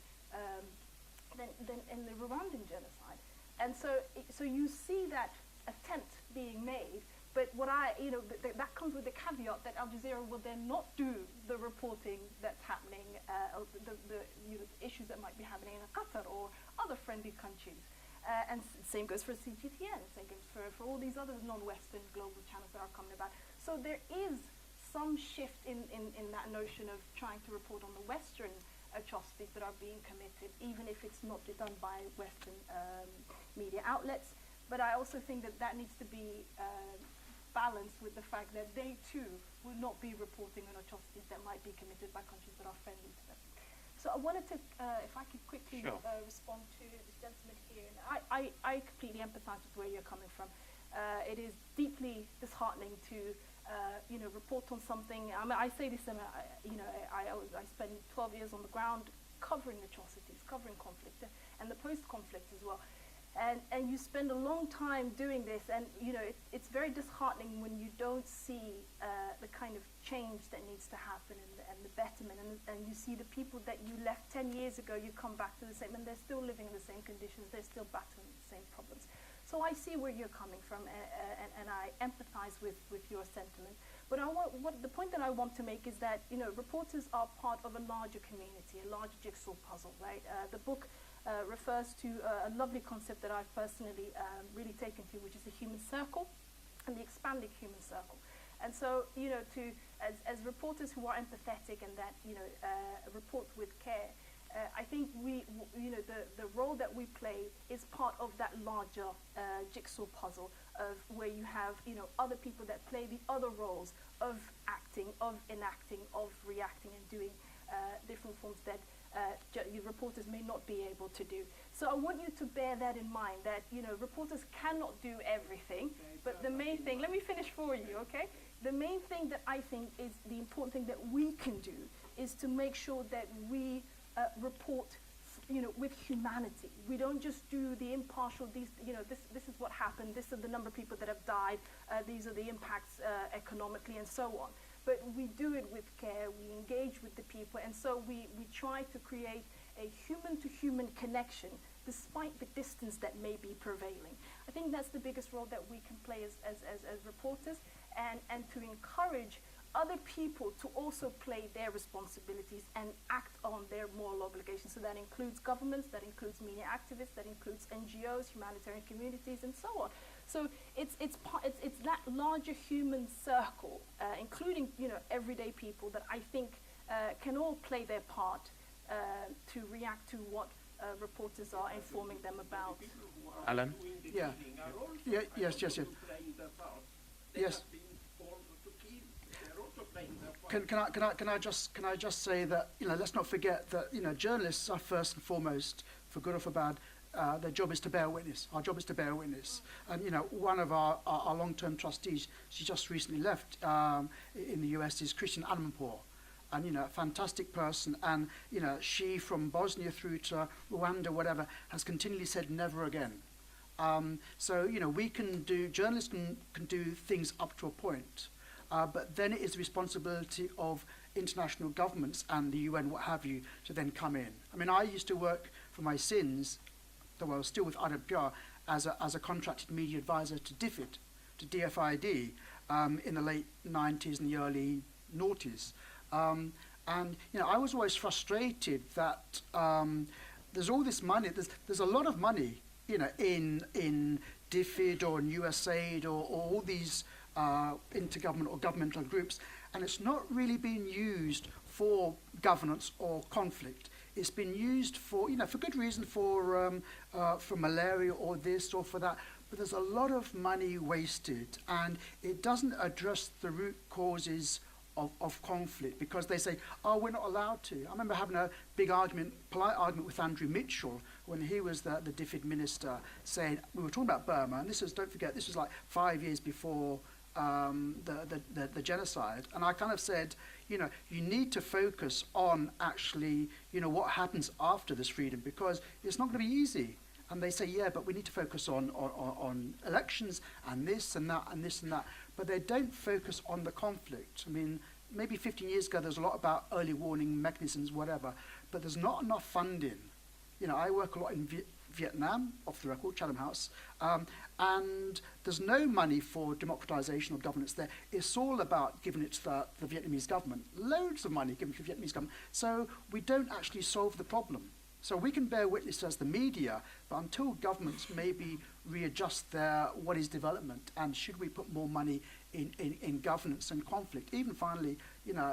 in the Rwandan genocide. And so you see that attempt being made, but that comes with the caveat that Al Jazeera will then not do the reporting that's happening, the issues that might be happening in Qatar or other friendly countries. And same goes for CGTN, same goes for all these other non-Western global channels that are coming about. So there is some shift in that notion of trying to report on the Western atrocities that are being committed, even if it's not done by Western media outlets. But I also think that that needs to be balanced with the fact that they too will not be reporting on atrocities that might be committed by countries that are friendly to them. So I wanted to, if I could quickly
Sure.
respond to this gentleman here. And I completely empathize with where you're coming from. It is deeply disheartening to, report on something. I mean, I say this, and I spent 12 years on the ground covering atrocities, covering conflict, and the post-conflict as well. And you spend a long time doing this, and it's very disheartening when you don't see the kind of change that needs to happen and the betterment, and you see the people that you left 10 years ago, you come back to the same, and they're still living in the same conditions, they're still battling the same problems. So I see where you're coming from, and I empathize with your sentiment. But the point that I want to make is that reporters are part of a larger community, a larger jigsaw puzzle, right? The book refers to a lovely concept that I've personally really taken to, which is the human circle and the expanding human circle. And so, as reporters who are empathetic and that report with care, I think the role that we play is part of that larger jigsaw puzzle of where you have other people that play the other roles of acting, of enacting, of reacting and doing different forms that reporters may not be able to do. So I want you to bear that in mind, that reporters cannot do everything, but the main thing, let me finish for you, okay? The main thing that I think is the important thing that we can do is to make sure that we report with humanity. We don't just do the impartial, this is what happened, this is the number of people that have died, these are the impacts economically and so on. But we do it with care, we engage with the people, and so we try to create a human-to-human connection despite the distance that may be prevailing. I think that's the biggest role that we can play as reporters, and to encourage other people to also play their responsibilities and act on their moral obligations. So that includes governments, that includes media activists, that includes NGOs, humanitarian communities, and so on. So it's that larger human circle, including everyday people, that I think can all play their part to react to what reporters are informing them about.
Alan?
Yeah. Yes. Yes. Can I just say that let's not forget that journalists are first and foremost, for good or for bad, their job is to bear witness. Our job is to bear witness. And one of our long-term trustees, she just recently left in the US, is Christian Amanpour, and a fantastic person. And she, from Bosnia through to Rwanda, whatever, has continually said never again. So journalists can do things up to a point. But then it is the responsibility of international governments and the UN, what have you, to then come in. I mean, I used to work for my sins, though I was still with Idil, as a contracted media advisor to DFID, in the late 90s and the early noughties. And I was always frustrated that there's all this money, there's a lot of money, in DFID or in USAID or all these intergovernmental or governmental groups, and it's not really being used for governance or conflict. It's been used for good reason, for malaria or this or for that, but there's a lot of money wasted, and it doesn't address the root causes of conflict, because they say, oh, we're not allowed to. I remember having a big polite argument with Andrew Mitchell when he was the DFID minister, saying, we were talking about Burma, and don't forget, this was like 5 years before the genocide, and I kind of said, you need to focus on actually, what happens after this freedom, because it's not going to be easy. And they say, yeah, but we need to focus on elections and this and that and this and that, but they don't focus on the conflict. I mean, maybe 15 years ago, there's a lot about early warning mechanisms, whatever, but there's not enough funding. I work a lot in Vietnam, off the record, Chatham House, and there's no money for democratization or governance there. It's all about giving it to the Vietnamese government. Loads of money given to the Vietnamese government. So we don't actually solve the problem. So we can bear witness as the media, but until governments maybe readjust what is development, and should we put more money in governance and conflict? Even finally,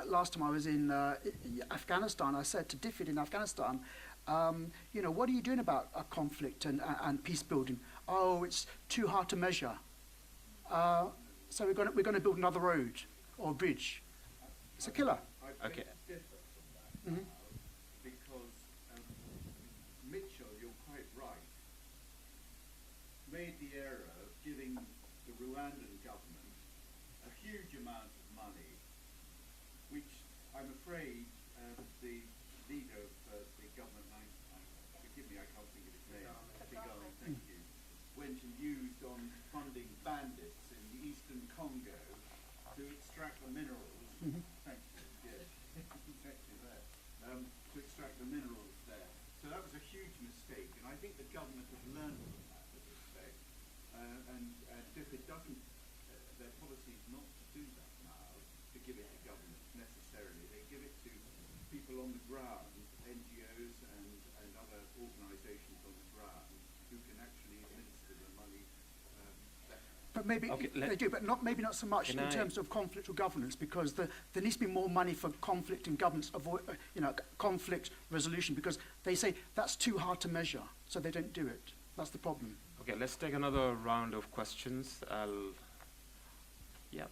last time I was in Afghanistan, I said to DFID in Afghanistan, what are you doing about conflict and peace building? oh, it's too hard to measure. So we're going to build another road or bridge. It's a killer.
Okay.
Mhm.
Because Mitchell, you're quite right, made the error of giving the Rwandan government a huge amount of money, which I'm afraid the leader of the government, forgive me, I can't think of his name, Kagame, thank you, went and used on funding bandits in the eastern Congo to extract the minerals.
Mhm.
Thank you, yes, exactly that. To extract the minerals there. So that was a huge mistake, and I think the government has learned from that with respect. And if it doesn't, their policy is not to do that now, to give it to governments necessarily. They give it to people on the ground, NGOs and other organisations on the ground, who can actually administer the money better.
But maybe
Okay,
they do, but maybe not so much
Can
in
I-
terms of conflict or governance, because there needs to be more money for conflict and governance, conflict resolution, because they say that's too hard to measure, so they don't do it. That's the problem.
Okay, let's take another round of questions. Yeah.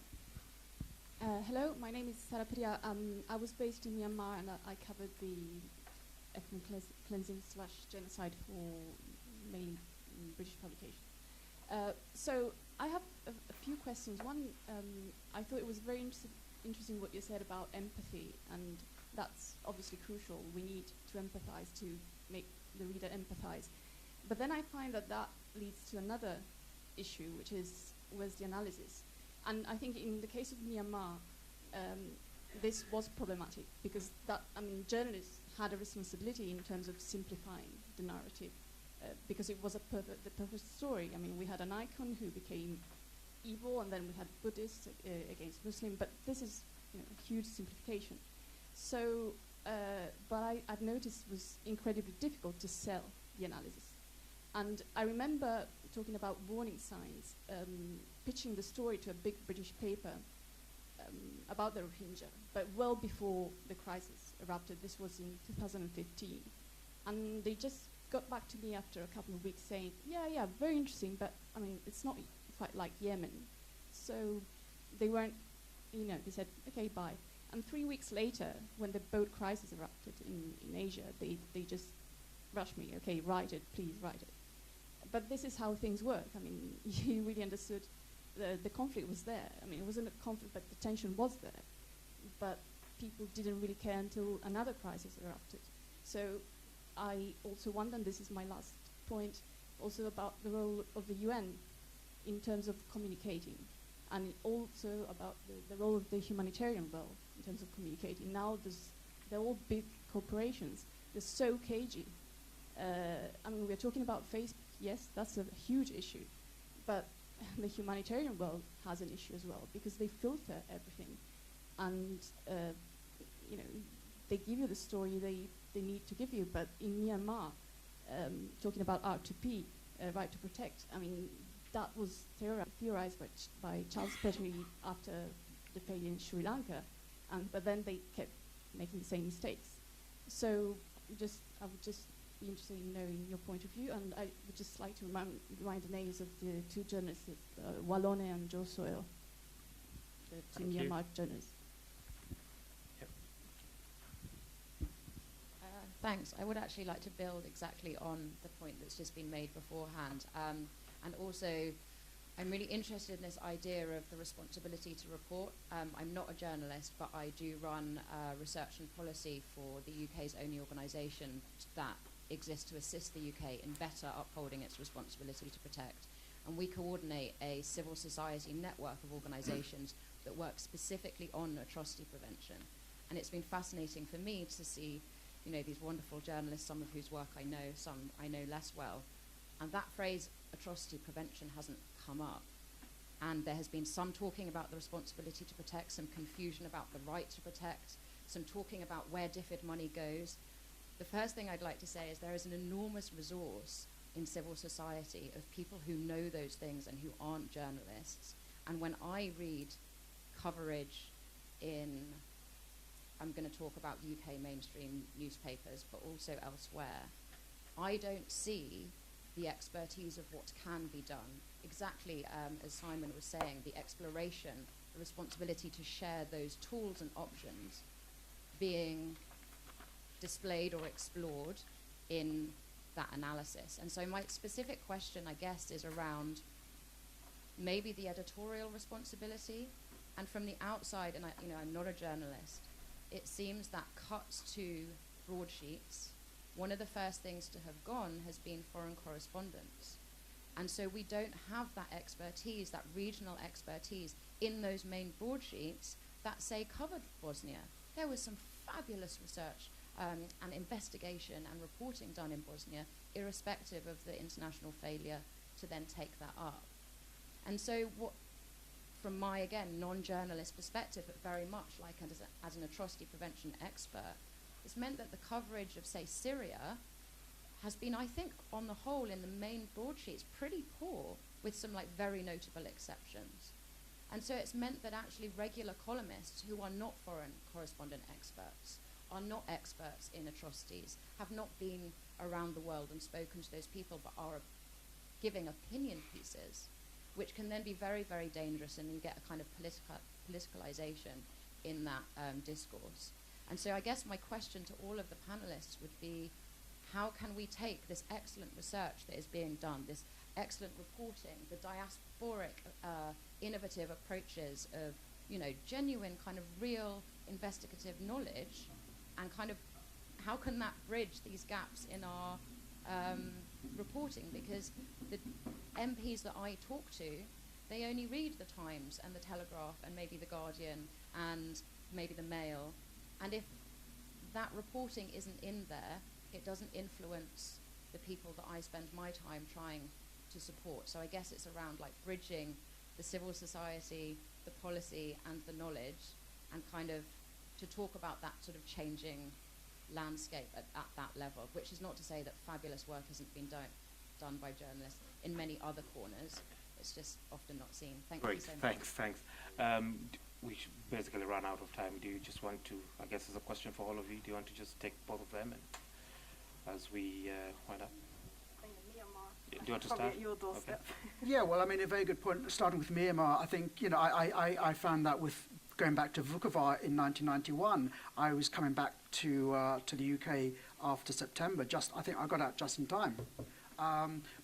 Hello, my name is Sarah Priya. I was based in Myanmar and I covered the ethnic cleansing / genocide for many British publications. So I have a few questions. One, I thought it was very interesting what you said about empathy, and that's obviously crucial. We need to empathize to make the reader empathize. But then I find that leads to another issue, which was the analysis. And I think in the case of Myanmar, this was problematic because journalists had a responsibility in terms of simplifying the narrative because it was the perfect story. I mean, we had an icon who became evil, and then we had Buddhists against Muslim, but this is a huge simplification. So, but I've noticed it was incredibly difficult to sell the analysis. And I remember talking about warning signs, pitching the story to a big British paper about the Rohingya, but well before the crisis erupted. This was in 2015. And they just got back to me after a couple of weeks saying, yeah, very interesting, but I mean, it's not quite like Yemen. So they weren't, they said, okay, bye. And 3 weeks later, when the boat crisis erupted in Asia, they just rushed me, okay, write it, please write it. But this is how things work. I mean, you really understood the conflict was there. I mean, it wasn't a conflict, but the tension was there. But people didn't really care until another crisis erupted. So I also wonder, and this is my last point, also about the role of the UN in terms of communicating, and also about the role of the humanitarian world in terms of communicating. Now they're all big corporations. They're so cagey. I mean, we're talking about Facebook. Yes, that's a huge issue. But the humanitarian world has an issue as well because they filter everything. And, they give you the story they need to give you. But in Myanmar, talking about R2P, right to protect, I mean, that was theorized by Charles Petrie after the failure in Sri Lanka. But then they kept making the same mistakes. So I would just be interested in knowing your point of view, and I would just like to remind the names of the two journalists, Wallone and Joe Soil, the two Myanmar journalists.
Yep.
Thanks. I would actually like to build exactly on the point that's just been made beforehand, and also I'm really interested in this idea of the responsibility to report. I'm not a journalist, but I do run research and policy for the UK's only organisation that exists to assist the UK in better upholding its responsibility to protect. And we coordinate a civil society network of organisations that work specifically on atrocity prevention. And it's been fascinating for me to see, these wonderful journalists, some of whose work I know, some I know less well. And that phrase, atrocity prevention, hasn't come up. And there has been some talking about the responsibility to protect, some confusion about the right to protect, some talking about where DFID money goes. The first thing I'd like to say is there is an enormous resource in civil society of people who know those things and who aren't journalists. And when I read coverage in, I'm going to talk about UK mainstream newspapers, but also elsewhere, I don't see the expertise of what can be done. Exactly as Simon was saying, the exploration, the responsibility to share those tools and options being displayed or explored in that analysis. And so my specific question, I guess, is around maybe the editorial responsibility. And from the outside, and I'm not a journalist, it seems that cuts to broadsheets, one of the first things to have gone has been foreign correspondence. And so we don't have that expertise, that regional expertise in those main broadsheets that, say, covered Bosnia. There was some fabulous research and investigation and reporting done in Bosnia, irrespective of the international failure to then take that up. And so what, from my, again, non-journalist perspective, but very much like as an atrocity prevention expert, it's meant that the coverage of, say, Syria has been, I think, on the whole, in the main broadsheets, pretty poor, with some very notable exceptions. And so it's meant that actually regular columnists who are not foreign correspondent experts, are not experts in atrocities, have not been around the world and spoken to those people, but are giving opinion pieces, which can then be very, very dangerous, and you get a kind of politicalization in that discourse. And so I guess my question to all of the panelists would be, how can we take this excellent research that is being done, this excellent reporting, the diasporic, innovative approaches of, genuine kind of real investigative knowledge, and kind of how can that bridge these gaps in our reporting? Because the MPs that I talk to, they only read the Times and the Telegraph and maybe the Guardian and maybe the Mail. And if that reporting isn't in there, it doesn't influence the people that I spend my time trying to support. So I guess it's around bridging the civil society, the policy, and the knowledge, and kind of to talk about that sort of changing landscape at that level, which is not to say that fabulous work hasn't been done by journalists in many other corners. It's just often not seen. Thank you so much.
Thanks. We should basically run out of time. Do you just want to, I guess it's a question for all of you, do you want to just take both of them and as we wind up? Do you want to start?
At your doorstep.
Okay.
Yeah, well, I mean, a very good point. Starting with Myanmar, I think, I found that with going back to Vukovar in 1991, I was coming back to the UK after September. I think I got out just in time.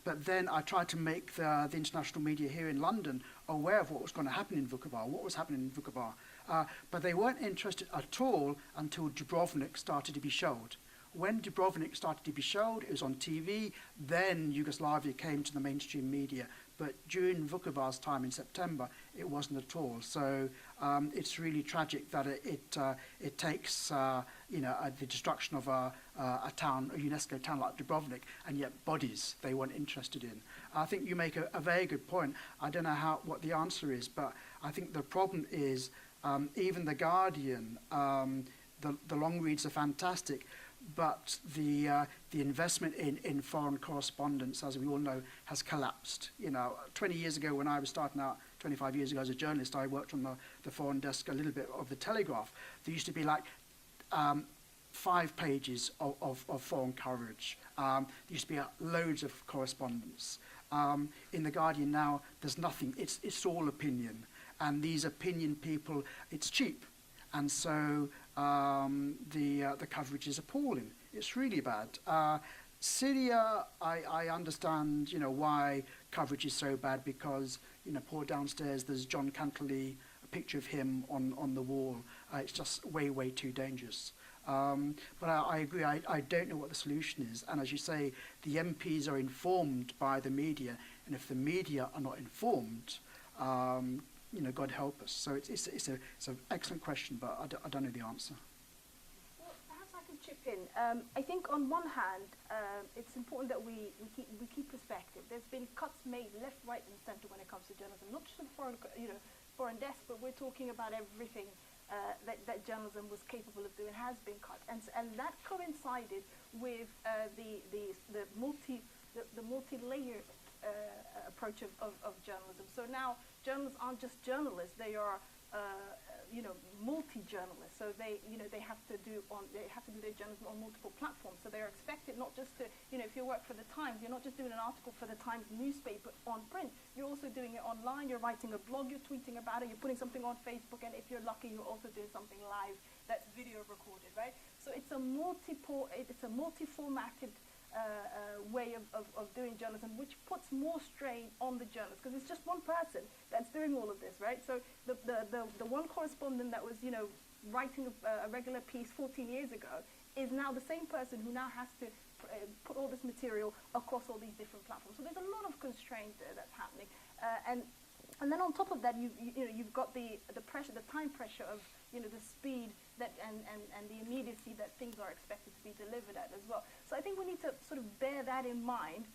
But then I tried to make the international media here in London aware of what was going to happen in Vukovar, what was happening in Vukovar. But they weren't interested at all until Dubrovnik started to be showed. When Dubrovnik started to be showed, it was on TV, then Yugoslavia came to the mainstream media. But during Vukovar's time in September, it wasn't at all. So it's really tragic that it takes the destruction of a town, a UNESCO town like Dubrovnik, and yet bodies they weren't interested in. I think you make a very good point. I don't know what the answer is, but I think the problem is even The Guardian, the long reads are fantastic, but the investment in foreign correspondence, as we all know, has collapsed. 20 years ago when I was starting out, 25 years ago as a journalist, I worked on the foreign desk a little bit of the Telegraph. There used to be 5 pages of foreign coverage. There used to be loads of correspondence. In The Guardian now, there's nothing. It's all opinion. And these opinion people, it's cheap. And so the coverage is appalling. It's really bad. Syria, I understand, why coverage is so bad, because, poor downstairs, there's John Cantley, a picture of him on the wall. It's just way, way too dangerous. But I agree, I don't know what the solution is. And as you say, the MPs are informed by the media, and if the media are not informed, God help us. So it's an excellent question, but I don't know the answer.
Well, perhaps I can chip in. I think on one hand, it's important that we keep perspective. There's been cuts made left, right, and centre when it comes to journalism, not just in foreign desk, but we're talking about everything that journalism was capable of doing has been cut, and that coincided with the multi-layered approach of journalism. So now journalists aren't just journalists; they are multi-journalists. So they have to do their journalism on multiple platforms. So they're expected not just to, if you work for the Times, you're not just doing an article for the Times newspaper on print. You're also doing it online. You're writing a blog. You're tweeting about it. You're putting something on Facebook. And if you're lucky, you're also doing something live that's video recorded, right? So it's a multi-formatted way of doing journalism, which puts more strain on the journalist, because it's just one person that's doing all of this, right? So the one correspondent that was, writing a regular piece 14 years ago is now the same person who now has to put all this material across all these different platforms. So there's a lot of constraint that's happening, and then on top of that, you've got the pressure, the time pressure of the speed that and the immediacy that things are expected to be delivered at as well. So I think we need to sort of bear that in mind.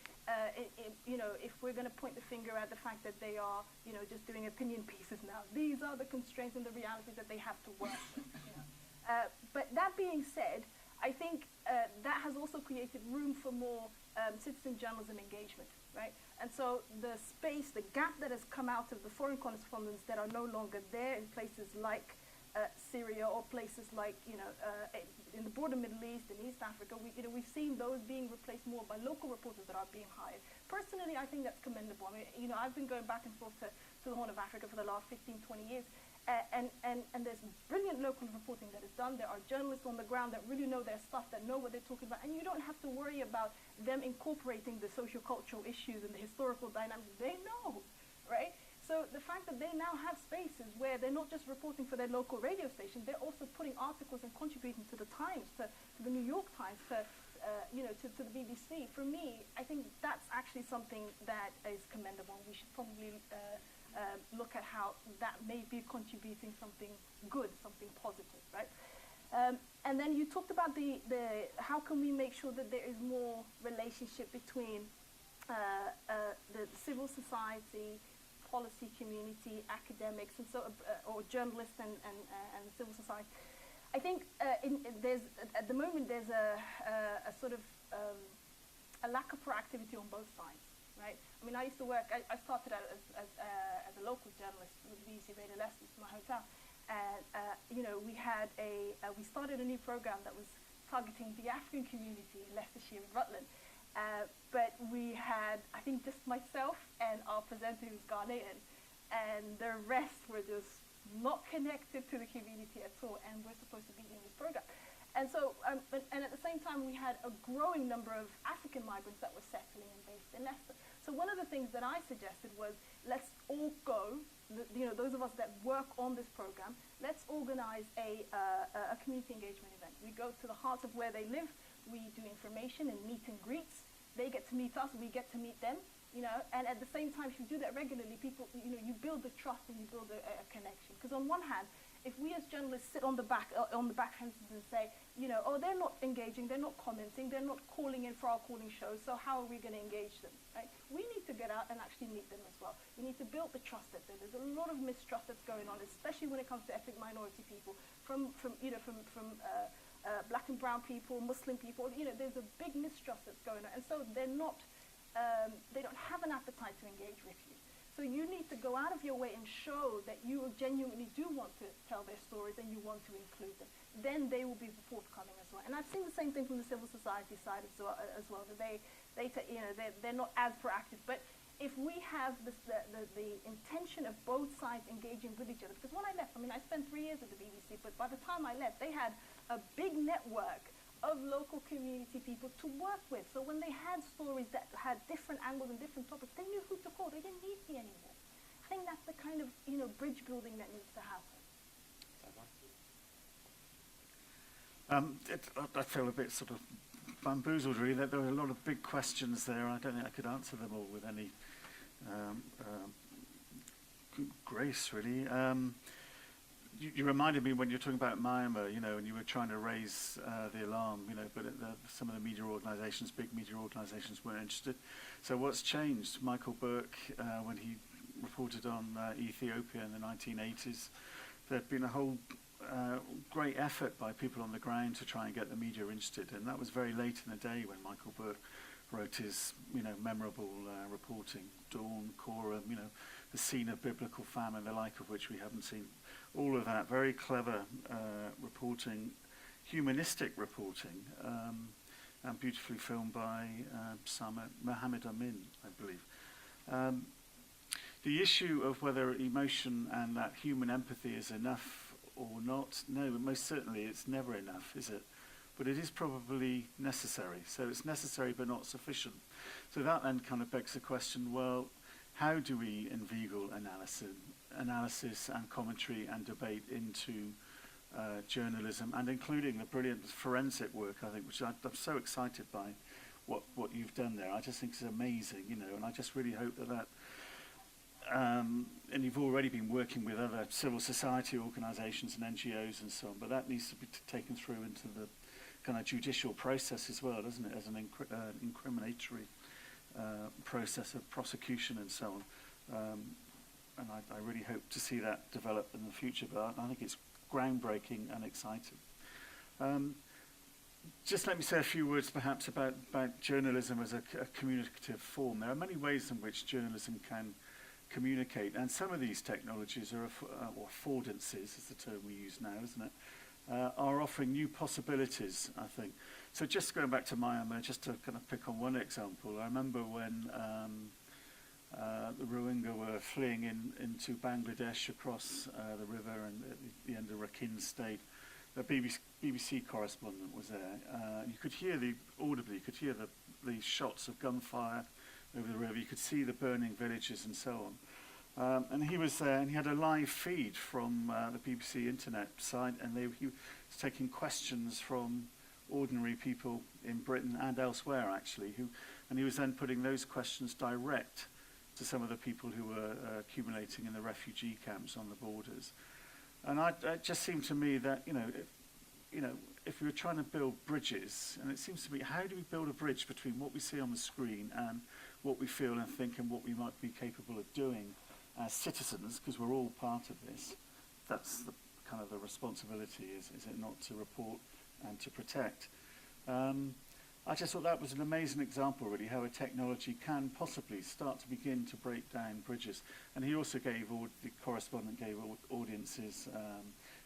If we're going to point the finger at the fact that they are just doing opinion pieces now, these are the constraints and the realities that they have to work with. But that being said, I think that has also created room for more citizen journalism engagement, right? And so the space, the gap that has come out of the foreign correspondents that are no longer there in places like Syria or places like in the border Middle East and East Africa, we've seen those being replaced more by local reporters that are being hired. Personally, I think that's commendable. I mean, I've been going back and forth to the Horn of Africa for the last 15, 20 years, and there's brilliant local reporting that is done. There are journalists on the ground that really know their stuff, that know what they're talking about, and you don't have to worry about them incorporating the socio-cultural issues and the historical dynamics. They know, right? So the fact that they now have spaces where they're not just reporting for their local radio station, they're also putting articles and contributing to the Times, to the New York Times, to the BBC. For me, I think that's actually something that is commendable. We should probably look at how that may be contributing something good, something positive, right? And then you talked about the how can we make sure that there is more relationship between the civil society, policy community, academics, and so or journalists and civil society. I think there's at the moment there's a sort of a lack of proactivity on both sides, right? I mean, I used to work. I started out as a local journalist with BBC Radio Leicester, my hometown, and we started a new program that was targeting the African community in Leicestershire and Rutland. But we had, I think, just myself and our presenter who's Ghanaian, and the rest were just not connected to the community at all, and we're supposed to be in this program. And so, and at the same time, we had a growing number of African migrants that were settling and based in Leicester. So one of the things that I suggested was, let's all go, those of us that work on this program, let's organize a community engagement event. We go to the heart of where they live, we do information and meet and greets. They get to meet us, we get to meet them, and at the same time, if you do that regularly, people, you build the trust and you build a connection. Because on one hand, if we as journalists sit on the back fences and say, oh, they're not engaging, they're not commenting, they're not calling in for our calling shows, so how are we going to engage them, right? We need to get out and actually meet them as well. We need to build the trust that there's a lot of mistrust that's going on, especially when it comes to ethnic minority people, from black and brown people, Muslim people. There's a big mistrust that's going on, and so they don't have an appetite to engage with you. So you need to go out of your way and show that you genuinely do want to tell their stories and you want to include them. Then they will be forthcoming as well. And I've seen the same thing from the civil society side as well. That they're not as proactive. But if we have the intention of both sides engaging with each other, because when I left, I spent 3 years at the BBC, but by the time I left, they had a big network of local community people to work with. So when they had stories that had different angles and different topics, they knew who to call. They didn't need me anymore. I think that's the kind of bridge building that needs to happen.
I feel a bit sort of bamboozled, really. That there were a lot of big questions there. I don't think I could answer them all with any grace, really. You reminded me when you were talking about Myanmar, and you were trying to raise the alarm, but some of the media organisations, big media organisations, weren't interested. So what's changed? Michael Burke, when he reported on Ethiopia in the 1980s, there'd been a whole great effort by people on the ground to try and get the media interested, and that was very late in the day when Michael Burke wrote his, memorable reporting, Dawn, Quorum, the scene of biblical famine, the like of which we haven't seen all of that very clever reporting, humanistic reporting, and beautifully filmed by Mohammed Amin, I believe. The issue of whether emotion and that human empathy is enough or not, no, most certainly it's never enough, is it? But it is probably necessary. So it's necessary but not sufficient. So that then kind of begs the question, well, how do we inveigle analysis and commentary and debate into journalism, and including the brilliant forensic work, I think, which I'm so excited by what you've done there. I just think it's amazing, you know, and I just really hope that and you've already been working with other civil society organisations and NGOs and so on, but that needs to be taken through into the kind of judicial process as well, doesn't it, as an incriminatory process of prosecution and so on. And I really hope to see that develop in the future, but I think it's groundbreaking and exciting. Just let me say a few words perhaps about journalism as a communicative form. There are many ways in which journalism can communicate, and some of these technologies are or affordances is the term we use now, isn't it, are offering new possibilities, I think. So just going back to Myanmar, just to kind of pick on one example, I remember when the Rohingya were fleeing into Bangladesh across the river and at the end of Rakhine State. The BBC correspondent was there. You could hear audibly, you could hear the shots of gunfire over the river. You could see the burning villages and so on. And he was there, and he had a live feed from the BBC internet site, and he was taking questions from ordinary people in Britain and elsewhere, actually, and he was then putting those questions direct to some of the people who were accumulating in the refugee camps on the borders. And it just seemed to me that, if we were trying to build bridges, and it seems to me, how do we build a bridge between what we see on the screen and what we feel and think and what we might be capable of doing as citizens, because we're all part of this. That's the kind of the responsibility, is it not, to report and to protect. I just thought that was an amazing example, really, how a technology can possibly start to begin to break down bridges. And he also the correspondent gave audiences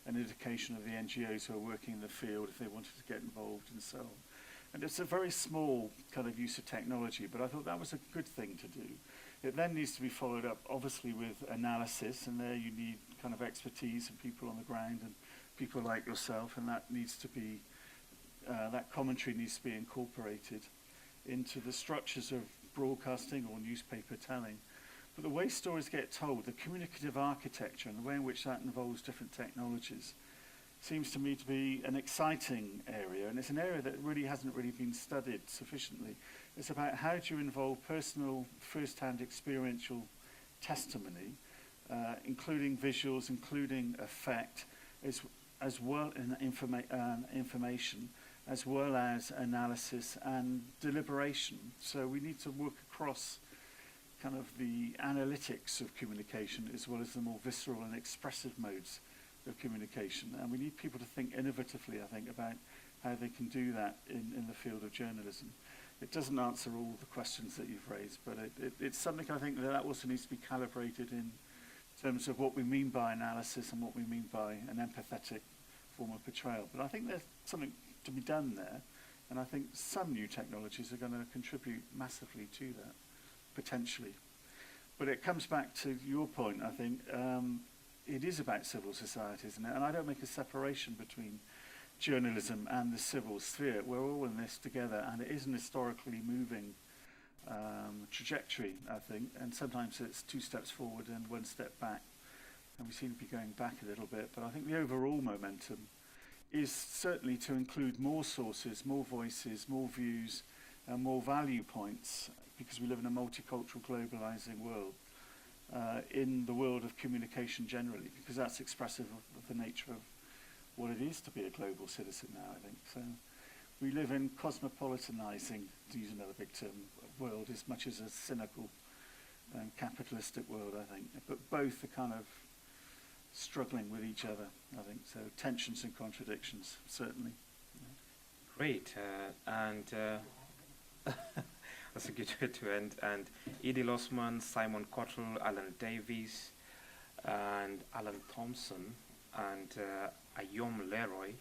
an indication of the NGOs who are working in the field, if they wanted to get involved and so on. And it's a very small kind of use of technology, but I thought that was a good thing to do. It then needs to be followed up, obviously, with analysis, and there you need kind of expertise and people on the ground and people like yourself, and that needs to be, that commentary needs to be incorporated into the structures of broadcasting or newspaper telling. But the way stories get told, the communicative architecture and the way in which that involves different technologies seems to me to be an exciting area, and it's an area that really hasn't really been studied sufficiently. It's about how do you involve personal, first-hand experiential testimony, including visuals, including effect, as well as information, as well as analysis and deliberation. So we need to work across kind of the analytics of communication as well as the more visceral and expressive modes of communication. And we need people to think innovatively, I think, about how they can do that in the field of journalism. It doesn't answer all the questions that you've raised, but it's something I think that also needs to be calibrated in terms of what we mean by analysis and what we mean by an empathetic form of portrayal. But I think there's something to be done there, and I think some new technologies are going to contribute massively to that, potentially. But it comes back to your point, I think. It is about civil society, isn't it? And I don't make a separation between journalism and the civil sphere. We're all in this together, and it is an historically moving trajectory, I think, and sometimes it's 2 steps forward and 1 step back, and we seem to be going back a little bit, but I think the overall momentum is certainly to include more sources, more voices, more views, and more value points, because we live in a multicultural, globalizing world, in the world of communication generally, because that's expressive of the nature of what it is to be a global citizen now, I think. So we live in cosmopolitanizing, to use another big term, world as much as a cynical and capitalistic world, I think. But both are kind of struggling with each other, I think. So tensions and contradictions, certainly.
Great. And that's a good way to end. And Idil Osman, Simon Cottle, Alan Davies, and Alan Thompson and Aliaume Leroy.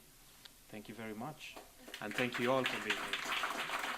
Thank you very much. And thank you all for being here.